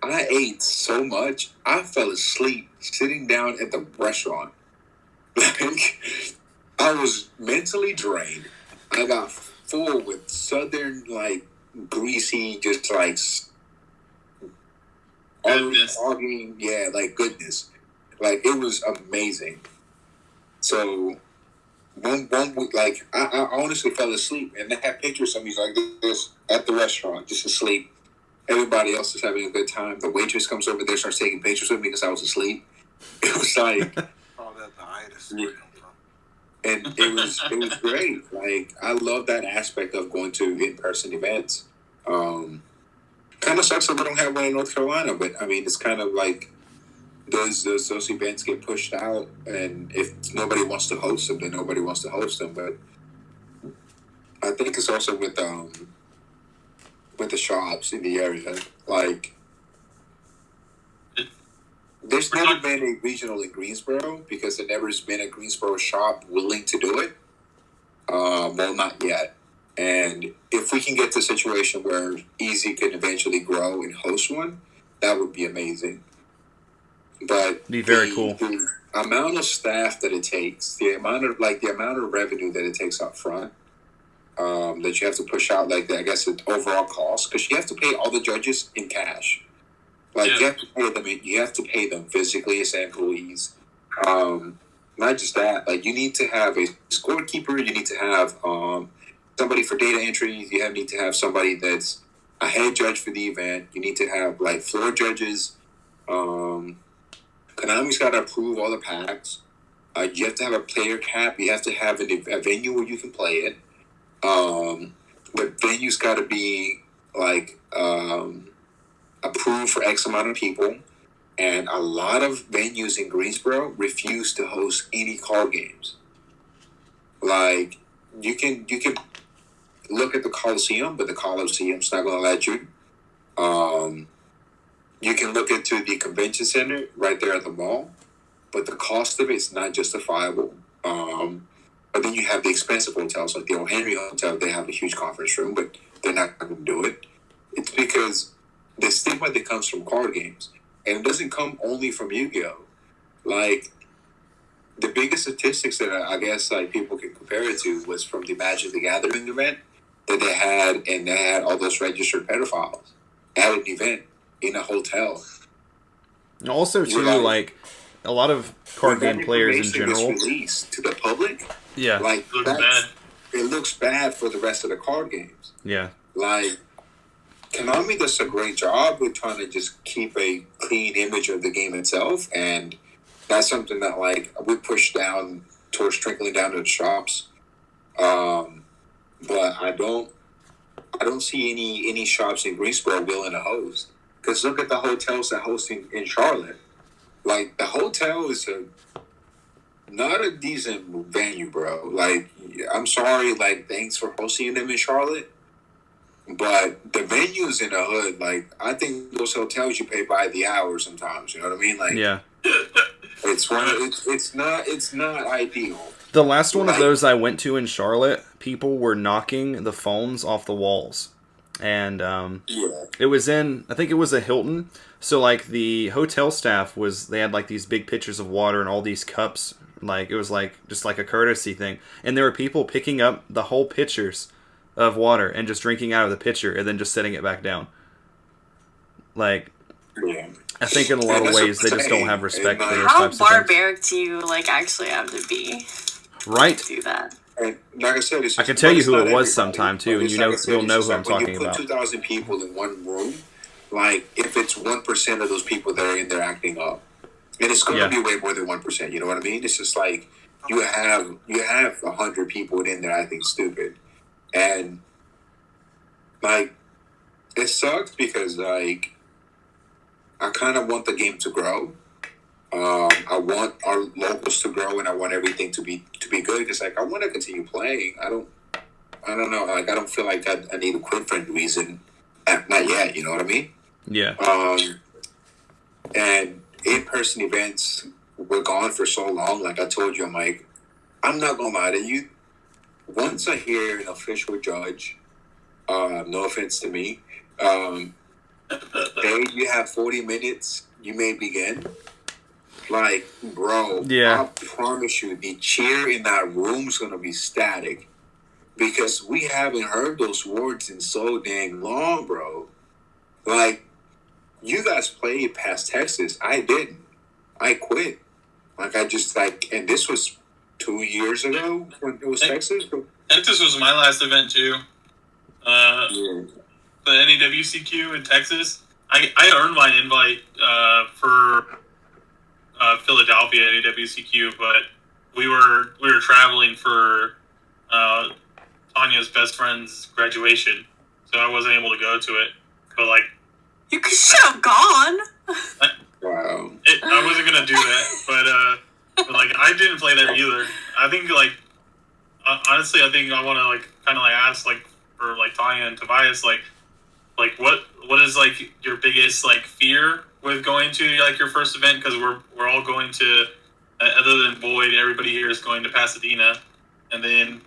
I ate so much, I fell asleep sitting down at the restaurant. Like, I was mentally drained. I got full with southern, like, greasy, just like arguing, yeah, like goodness. Like it was amazing. So one week, like I honestly fell asleep, and they had pictures of me like this at the restaurant, just asleep. Everybody else is having a good time. The waitress comes over there, starts taking pictures with me because I was asleep. It was like, and it was great. Like I love that aspect of going to in-person events, because kind of sucks that we don't have one in North Carolina, but I mean, it's kind of like those events get pushed out, and if nobody wants to host them, then nobody wants to host them. But I think it's also with the shops in the area. Like, there's never been a regional in Greensboro because there never has been a Greensboro shop willing to do it. Well, not yet. And if we can get to a situation where Easy can eventually grow and host one, that would be amazing. But
be very cool.
The amount of staff that it takes, the amount of revenue that it takes up front, that you have to push out, like, I guess the overall cost, because you have to pay all the judges in cash. Like, you have to pay them physically as employees. Not just that, like, you need to have a scorekeeper, you need to have somebody for data entry, you need to have somebody that's a head judge for the event, you need to have, like, floor judges. Konami's got to approve all the packs. You have to have a player cap, you have to have a venue where you can play it. The venue's got to be, like, approved for X amount of people. And a lot of venues in Greensboro refuse to host any card games. Like, you can look at the Coliseum, but the Coliseum's not going to let you. You can look into the convention center right there at the mall, but the cost of it's not justifiable. But then you have the expensive hotels, like the O. Henry Hotel. They have a huge conference room, but they're not going to do it. It's because the stigma that comes from card games. And it doesn't come only from Yu-Gi-Oh! Like, the biggest statistics that I guess, like, people can compare it to was from the Magic the Gathering event that they had, and they had all those registered pedophiles at an event in a hotel.
And also, too, like, a lot of card game players in general.
Released to the public,
yeah,
like, it looks bad for the rest of the card games.
Yeah.
Like, Konami does a great job with trying to just keep a clean image of the game itself, and that's something that, like, we push down towards trickling down to the shops. But I don't see any shops in Greensboro willing to host. Because look at the hotels that host in Charlotte. Like, the hotel is not a decent venue, bro. Like, I'm sorry, like, thanks for hosting them in Charlotte. But the venues in the hood, like, I think those hotels you pay by the hour sometimes. You know what I mean? Like,
yeah,
it's not ideal.
The last one of those I went to in Charlotte, people were knocking the phones off the walls, and it was I think it was a Hilton. So, like, the hotel staff they had, like, these big pitchers of water and all these cups. Like, it was like just like a courtesy thing, and there were people picking up the whole pitchers of water and just drinking out of the pitcher and then just setting it back down. Like, I think in a lot of ways they just don't have respect for those types of things.
How barbaric do you, like, actually have to be?
Right.
To do that.
And like I said,
I can tell you who it was sometime too, and you'll know who I'm talking about.
When you put 2,000 people in one room, like, if it's 1% of those people that are in there acting up, and it's going to be way more than 1%. You know what I mean? It's just like you have 100 people in there acting stupid. And, like, it sucks because, like, I kind of want the game to grow. I want our locals to grow, and I want everything to be good. Because, like, I want to continue playing. I don't know. Like, I don't feel like I need to quit for any reason. Not yet. You know what I mean?
Yeah.
And in-person events were gone for so long. Like I told you, I'm like, I'm not gonna lie to you. Once I hear an official judge, no offense to me, hey, you have 40 minutes, you may begin. Like, bro, I promise you, the cheer in that room's gonna be static. Because we haven't heard those words in so dang long, bro. Like, you guys played past Texas. I didn't. I quit. Like, I just, like, and this was 2 years ago when it was Texas.
Texas was my last event too. The NAWCQ in Texas. I earned my invite for Philadelphia NAWCQ, but we were traveling for Tanya's best friend's graduation, so I wasn't able to go to it. But, like,
You should have gone.
Wow.
I wasn't gonna do that, but like I didn't play there either. I think like honestly, I think I want to like kind of like ask like for like Tanya and Tobias like what is like your biggest like fear with going to like your first event, because we're all going to other than Boyd, everybody here is going to Pasadena, and then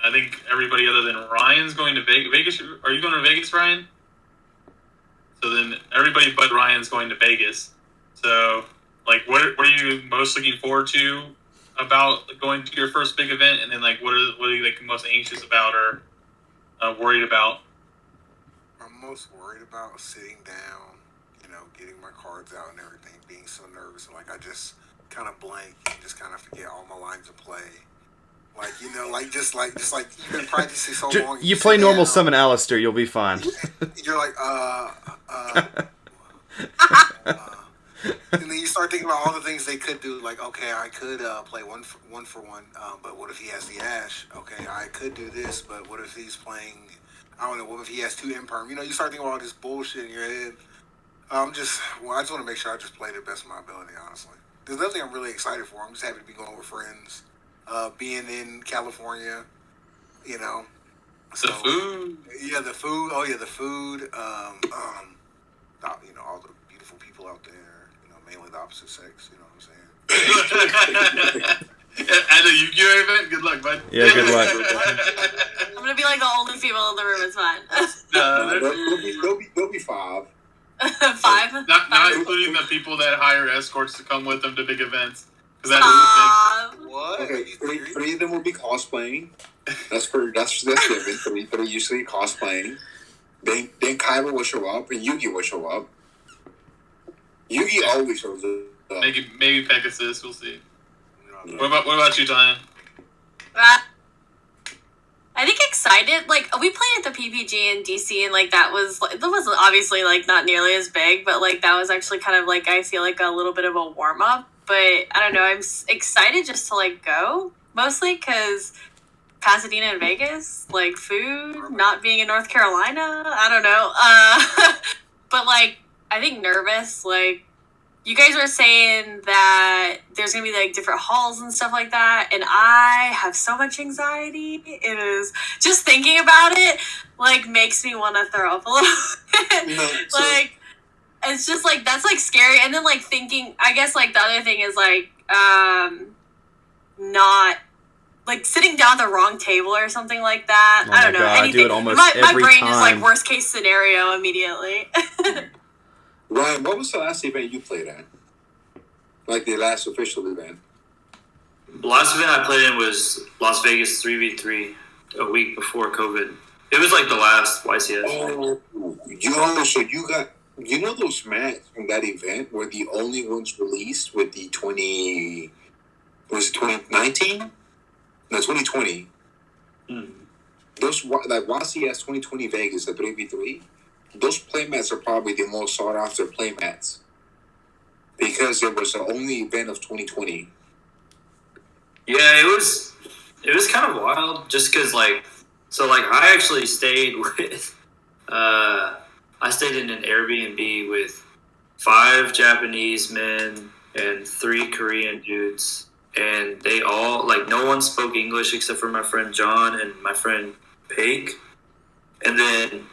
I think everybody other than Ryan's going to Vegas. Are you going to Vegas, Ryan? So then everybody but Ryan's going to Vegas. So, like, what are you most looking forward to about going to your first big event? And then, like, what are you like most anxious about or worried about?
I'm most worried about sitting down, getting my cards out and everything, being so nervous, and like I just kind of blank and just kind of forget all my lines of play. Like, just like you've been practicing so long.
You play normal summon Alistair, you'll be fine.
You're like, and then you start thinking about all the things they could do. Like, okay, I could play one for one, but what if he has the Ash? Okay, I could do this, but what if he's playing? I don't know. What if he has 2 imperm? You start thinking about all this bullshit in your head. I just want to make sure I just play the best of my ability. Honestly, there's nothing I'm really excited for. I'm just happy to be going with friends, being in California. So,
The food.
Yeah, the food. Oh yeah, the food. All the beautiful people out there. Mainly the opposite sex. You know what I'm saying?
At a Yu-Gi-Oh event, good luck, bud.
Yeah, good luck.
I'm gonna be like the only female in the room. It's fine.
There'll be 5.
5.
Not including the people that hire escorts to come with them to big events. Because that is
What?
Okay, three of them will be cosplaying. That's given. Three usually cosplaying. Then Kyber will show up and Yugi will show up. Yugi always shows up.
maybe Pegasus. We'll see. What about you, Tanya?
I think excited. Like, we played at the PPG in DC, and like that was obviously like not nearly as big, but like that was actually kind of like I feel like a little bit of a warm up. But I don't know. I'm excited just to like go, mostly because Pasadena and Vegas, like food, not being in North Carolina. I don't know. But like I think nervous. Like you guys were saying that there's gonna be like different halls and stuff like that, and I have so much anxiety. It is just thinking about it like makes me want to throw up a little bit. Like it's just like that's like scary, and then like thinking. I guess like the other thing is like not like sitting down at the wrong table or something like that.
Oh
I don't know.
God,
Anything.
I do it almost
my
every
brain
time.
is like worst case scenario immediately.
Ryan, what was the last event you played at? Like the last official event?
The last event I played in was Las Vegas 3v3 a week before COVID. It was like the last YCS.
Oh, so you know those mats from that event were the only ones released with the 2019? No, 2020. Those, like YCS 2020 Vegas, the 3v3, those playmats are probably the most sought after playmats. Because it was the only event of 2020.
Yeah, it was kind of wild just because I actually stayed with I stayed in an Airbnb with 5 Japanese men and 3 Korean dudes, and they all no one spoke English except for my friend John and my friend Paige, and then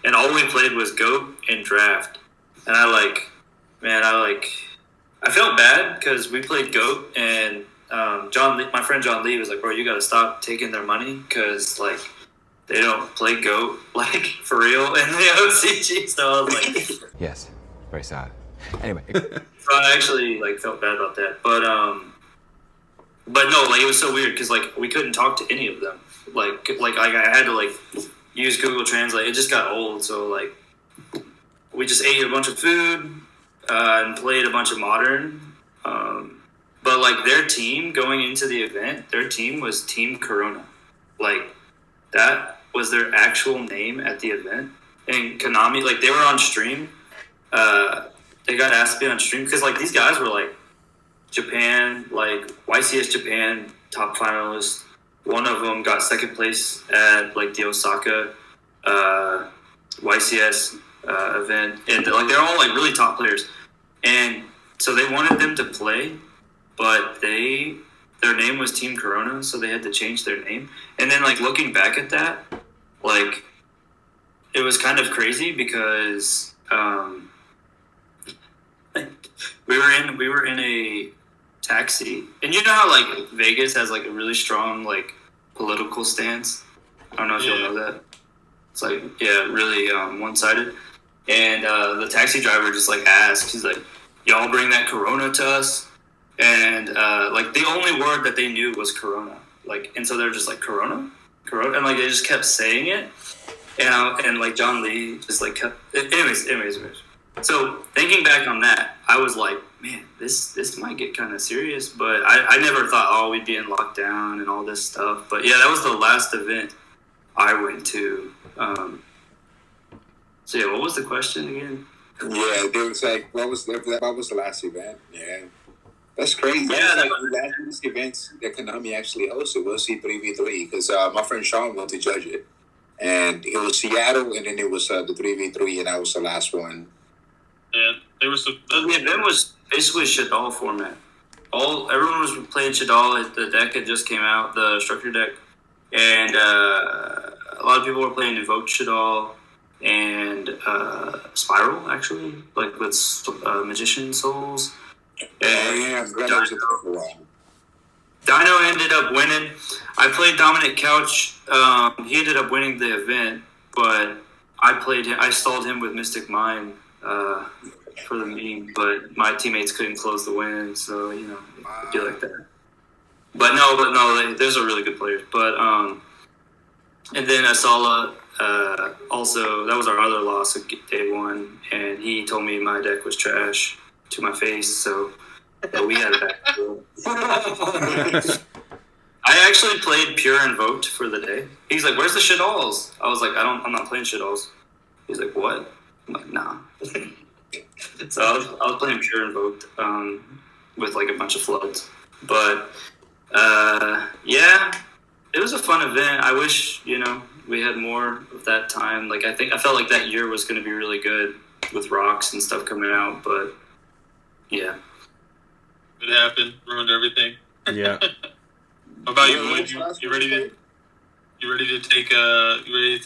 and all we played was Goat and Draft. And I felt bad because we played Goat, and my friend John Lee was like, bro, you got to stop taking their money because, they don't play Goat, for real in the OCG. So I was like...
Yes, very sad. Anyway.
So I actually, felt bad about that. But no, it was so weird because, we couldn't talk to any of them. I had to, use Google Translate. It just got old, so, we just ate a bunch of food and played a bunch of Modern. But, their team going into the event, their team was Team Corona. That was their actual name at the event. And Konami, they were on stream. They got asked to be on stream because, these guys were, Japan, YCS Japan top finalists. One of them got second place at, the Osaka YCS event, and like they're all like really top players, and so they wanted them to play, but their name was Team Corona, so they had to change their name. And then like looking back at that, like it was kind of crazy because we were in a taxi, and you know how like Vegas has like a really strong like political stance. I don't know if you'll know that. It's like really one-sided. And the taxi driver just like asked, he's like, "Y'all bring that Corona to us?" And like the only word that they knew was Corona. Like, and so they're just like Corona, and like they just kept saying it. And like John Lee just like kept. Anyways. So thinking back on that, I was like, man, this might get kind of serious. But I never thought, we'd be in lockdown and all this stuff. But yeah, that was the last event I went to. So yeah, what was the question again?
Yeah, there was like, what was the last event? Yeah. That's crazy.
Yeah,
That's like the last events that Konami actually hosted was C3v3 because my friend Sean went to judge it. And it was Seattle, and then it was the 3v3, and that was the last one.
Yeah, there was some.
The event was basically Shadal format. Everyone was playing Shadal. The deck had just came out, the structure deck, and a lot of people were playing Invoked Shadal and Spiral, actually, like with Magician Souls. And Dino ended up winning. I played Dominic Couch. He ended up winning the event, but I stalled him with Mystic Mind for the meme, but my teammates couldn't close the win, so you know, it'd be like that. But no, those are really good players. But and then Asala also, that was our other loss of day one, and he told me my deck was trash to my face, so we had a back. I actually played Pure Invoked for the day. He's like, "Where's the Shadalls?" I was like, I'm not playing Shadalls." He's like, "What?" I'm like, "Nah." So I was playing Pure Invoked with like a bunch of floods, but yeah, it was a fun event. I wish we had more of that time. Like I felt like that year was going to be really good with rocks and stuff coming out, but yeah,
it happened, ruined everything.
Yeah.
How about you, Lloyd? You ready to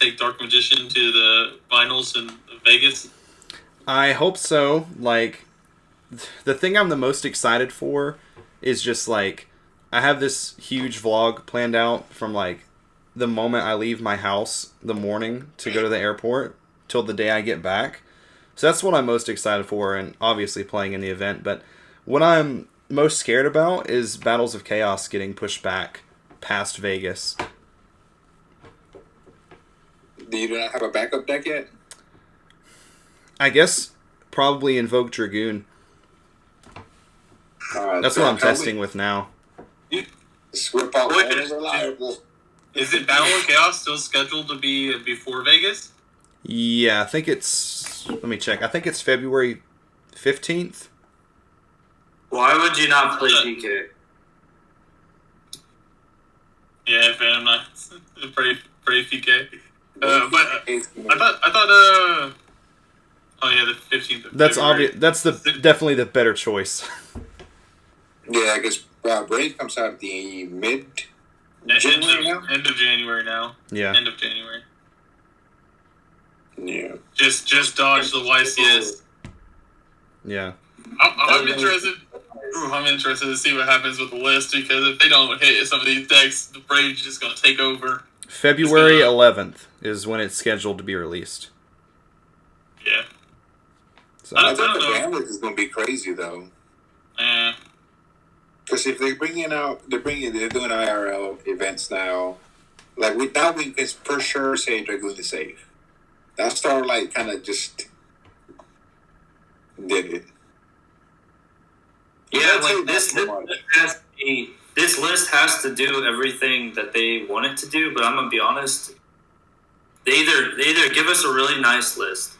take Dark Magician to the finals in Vegas?
I hope so. Like, the thing I'm the most excited for is just like, I have this huge vlog planned out from like the moment I leave my house the morning to go to the airport till the day I get back. So that's what I'm most excited for, and obviously playing in the event. But what I'm most scared about is Battles of Chaos getting pushed back past Vegas.
Do you not have a backup deck yet?
I guess probably Invoke Dragoon. That's what I'm testing with now.
Swip out reliable.
Is it Battle of Chaos still scheduled to be before Vegas?
Yeah, I think it's... Let me check. I think it's February 15th.
Why would you not play PK?
Yeah, Phantom Knights. Pretty PK. But I thought. Oh yeah, the 15th.
That's obvious. That's definitely the better choice.
Yeah, I guess Brave comes out at the
end of January now.
Yeah.
End of January.
Yeah.
Just dodge the YCS.
Yeah.
I'm interested. I'm interested to see what happens with the list, because if they don't hit some of these decks, the Brave's just going to take over.
February 11th is when it's scheduled to be released.
Yeah.
So
I think the bandwidth is going to be crazy, though. Because if they're doing IRL events now. Like, we can for sure say Dragoon is safe. That star like kind of just did it.
Yeah, like this list has to do everything that they want it to do, but I'm gonna be honest. They either give us a really nice list,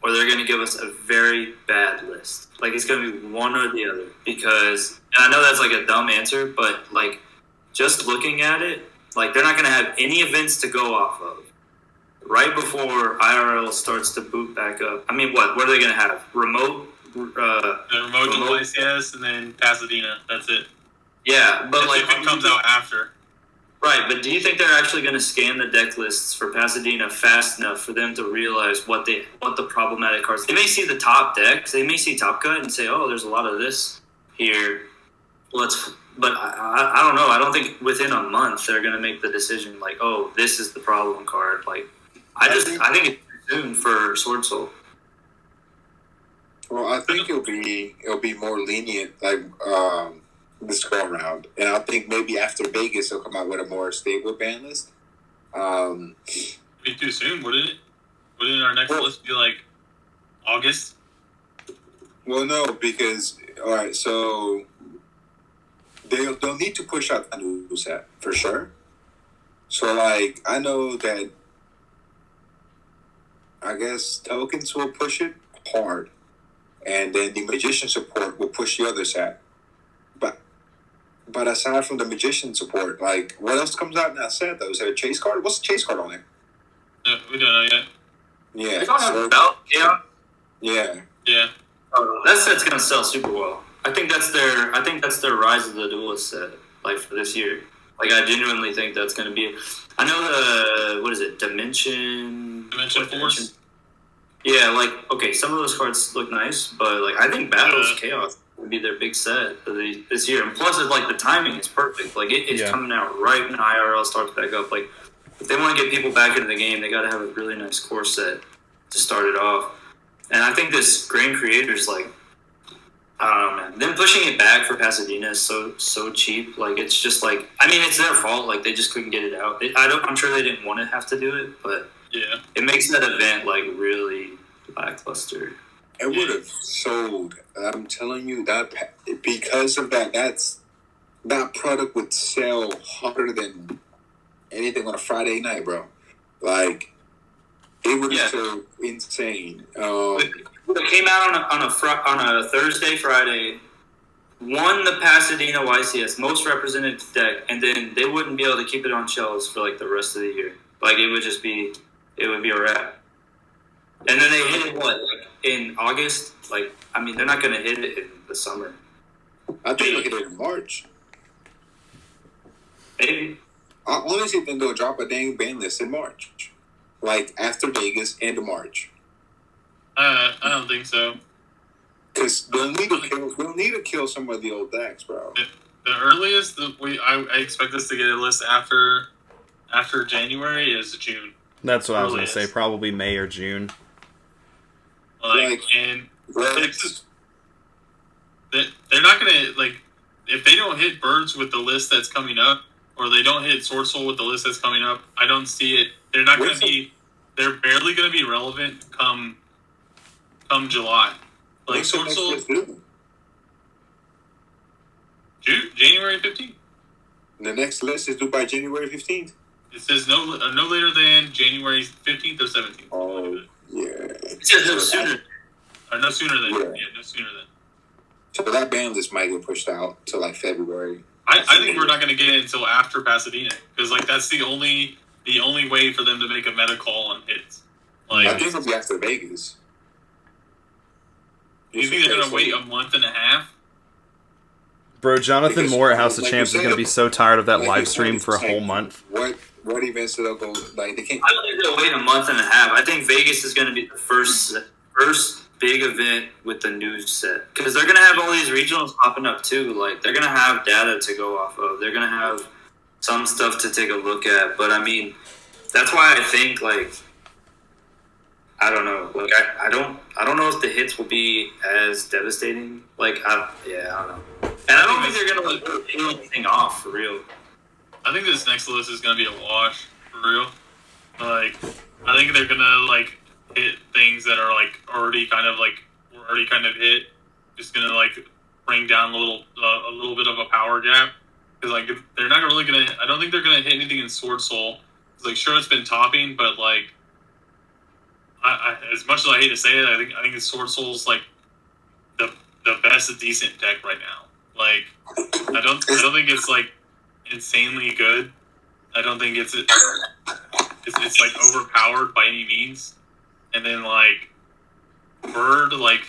or they're gonna give us a very bad list. Like, it's gonna be one or the other. Because, and I know that's like a dumb answer, but like just looking at it, like they're not gonna have any events to go off of. right before IRL starts to boot back up. I mean, what are they going to have? Remote?
The remote device, yes, and then Pasadena. That's it.
Yeah, but
if it comes out after.
Right, but do you think they're actually going to scan the deck lists for Pasadena fast enough for them to realize what the problematic cards? They may see the top decks, they may see Top Cut and say, "Oh, there's a lot of this here." But I don't know. I don't think within a month they're going to make the decision like, "Oh, this is the problem card." Like, I think it's too soon for Sword Soul.
Well, I think it'll be more lenient, like this go around, and I think maybe after Vegas they'll come out with a more stable ban list.
It'd be too soon, wouldn't it? Wouldn't our next list be like August?
Well, no, because all right, so they'll need to push out a new set for sure. So like I know that I guess Tokens will push it hard, and then the Magician support will push the other set. But aside from the Magician support, like, what else comes out in that set, though? Is there a chase card? What's the chase card on it?
No, we don't know yet.
Yeah.
They don't have belt, yeah.
Yeah.
Yeah.
That set's gonna sell super well. I think that's their Rise of the Duelist set, like, for this year. Like, I genuinely think that's gonna be. I know what is it? Dimension
Force.
Yeah, like, okay, some of those cards look nice, but like I think Battles Chaos would be their big set for this year. And plus, it's like the timing is perfect. Like it's coming out right when IRL starts back up. Like if they want to get people back into the game, they got to have a really nice core set to start it off. And I think this Grain Creators, like, I don't know, man. Them pushing it back for Pasadena is so cheap. Like it's just like, I mean, it's their fault. Like they just couldn't get it out. I'm sure they didn't want to have to do it, but
yeah,
it makes that event like really lackluster.
It would have sold. I'm telling you that because of that, that product would sell harder than anything on a Friday night, bro. Like it would have sold insane.
It came out on a Thursday, Friday. Won the Pasadena YCS most represented deck, and then they wouldn't be able to keep it on shelves for like the rest of the year. Like it would be a wrap. And then they hit it like in August. Like I mean, they're not going to hit it in the summer.
I think they'll hit it in March.
Maybe.
I honestly think they'll drop a dang ban list in March, like after Vegas and March.
I don't think so.
Because we'll need to kill some of the old decks, bro.
The earliest I expect us to get a list after January is June.
That's what I was going to say. Probably May or June.
They're not going to, like, if they don't hit Birds with the list that's coming up, or they don't hit Sword Soul with the list that's coming up, I don't see it. They're not going to be, they're barely going to be relevant come July. Like, Sword Soul, January 15th.
The next list is due by January 15th.
It says no later than January 15th or 17th.
Oh, yeah.
It says no sooner.
Or no sooner than. Yeah, no sooner than.
So that ban list might get pushed out to like February.
I think we're not going to get it until after Pasadena, because like that's the only way for them to make a meta call on hits. Like,
I think it'll be after Vegas.
You think they're going to wait a month and a half?
Bro, Jonathan Moore at House of
like
Champs is going to be so tired of that live stream for a whole month.
What events do they go? Like they can't.
I don't think they'll wait a month and a half. I think Vegas is going to be the first big event with the new set, because they're going to have all these regionals popping up too. Like they're going to have data to go off of. They're going to have some stuff to take a look at. But I mean, that's why I think like I don't know. Like I don't know if the hits will be as devastating. Like I don't know. And I don't think they're going to like peel anything off for real.
I think this next list is going to be a wash, for real. Like, I think they're going to, like, hit things that are, like, already kind of hit. Just going to, like, bring down a little bit of a power gap. Because, like, they're not really going to, I don't think they're going to hit anything in Sword Soul. It's, like, sure, it's been topping, but, like, I as much as I hate to say it, I think Sword Soul's, like, the best decent deck right now. Like, I don't think it's, like, insanely good. I don't think it's it's like overpowered by any means. And then like Bird, like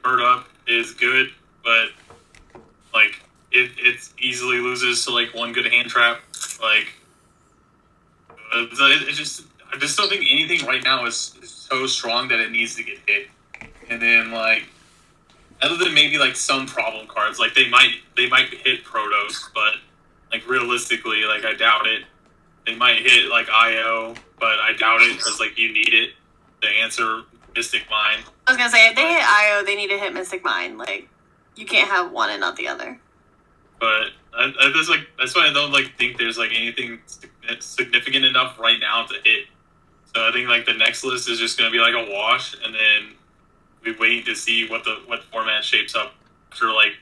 Bird Up is good, but like it easily loses to like one good hand trap. Like I just don't think anything right now is so strong that it needs to get hit. And then like other than maybe like some problem cards, like they might hit Protos, but like realistically, like I doubt it. They might hit like IO, but I doubt it because like you need it to answer Mystic Mine.
I was gonna say, if they hit IO, they need to hit Mystic Mine. Like, you can't have one and not the other.
But that's why I don't like think there's like anything significant enough right now to hit. So I think like the next list is just gonna be like a wash, and then we wait to see what format shapes up after like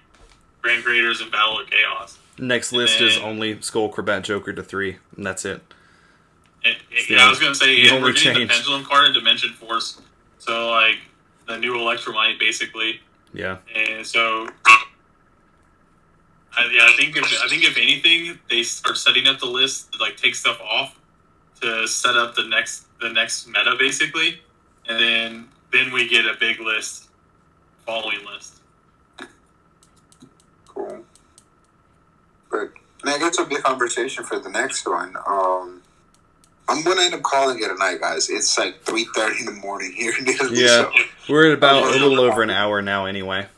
Grand Creators and Battle of Chaos.
Next list is only Skull, Crobat, Joker to 3, and that's it.
I was gonna say we're getting
change.
the Pendulum card and Dimension Force, so like the new Electromite basically.
Yeah.
And so, I think if anything, they start setting up the list to like take stuff off to set up the next meta basically, and then we get a big list, following list.
Cool. But I guess it'll be a conversation for the next one. I'm gonna end up calling it a night, guys. It's like 3:30 in the morning here in Italy.
Yeah,
So.
we're at about a little over an hour now, anyway.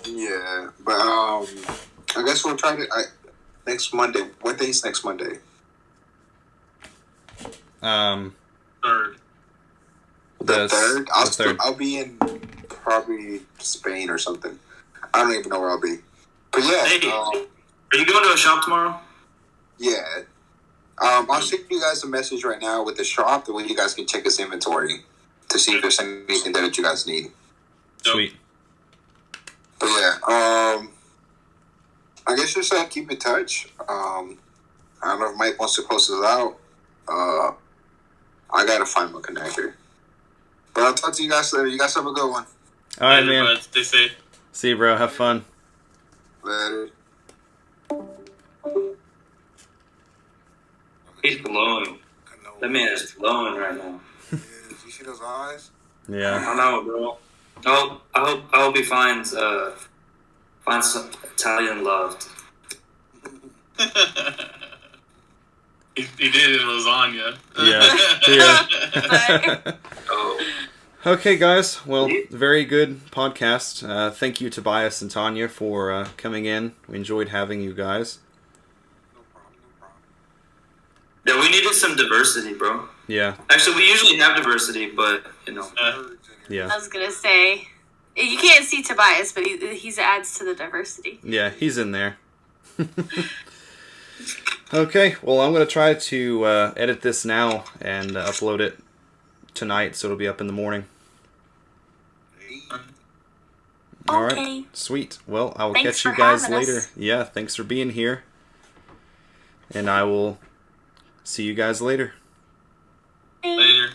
Yeah, but I guess we'll try to next Monday. What day is next Monday?
Third.
The third.
The third.
I'll be in probably Spain or something. I don't even know where I'll be. But yeah,
Hey, are you going to a shop tomorrow?
yeah. I'll send you guys a message right now with the shop, the way you guys can check this inventory to see if there's anything that you guys need.
Sweet.
But yeah, I guess just keep in touch. I don't know if Mike wants to close this out. I gotta find my connector. But I'll talk to you guys later. You guys have a good one.
All right,
Later,
man.
bud. Stay safe.
See you, bro. Have fun.
Later.
He's glowing. That man is glowing right now.
You see those eyes?
Yeah.
I know, bro. I hope he finds some Italian love.
He did in lasagna.
Yeah.
Oh.
Okay, guys. Well, very good podcast. Thank you, Tobias and Tanya, for coming in. We enjoyed having you guys.
No problem.
Yeah, we needed some diversity, bro.
Yeah.
Actually, we usually have diversity, but you know.
Yeah.
I was gonna say, you can't see Tobias, but he adds to the diversity.
Yeah, he's in there. Okay, well, I'm going to try to edit this now and upload it tonight, so it'll be up in the morning. All right,
Okay.
sweet. Well, I will
Thanks
catch you
for
guys
having
later.
us.
Yeah, thanks for being here. And I will see you guys later.
Thanks.
Later.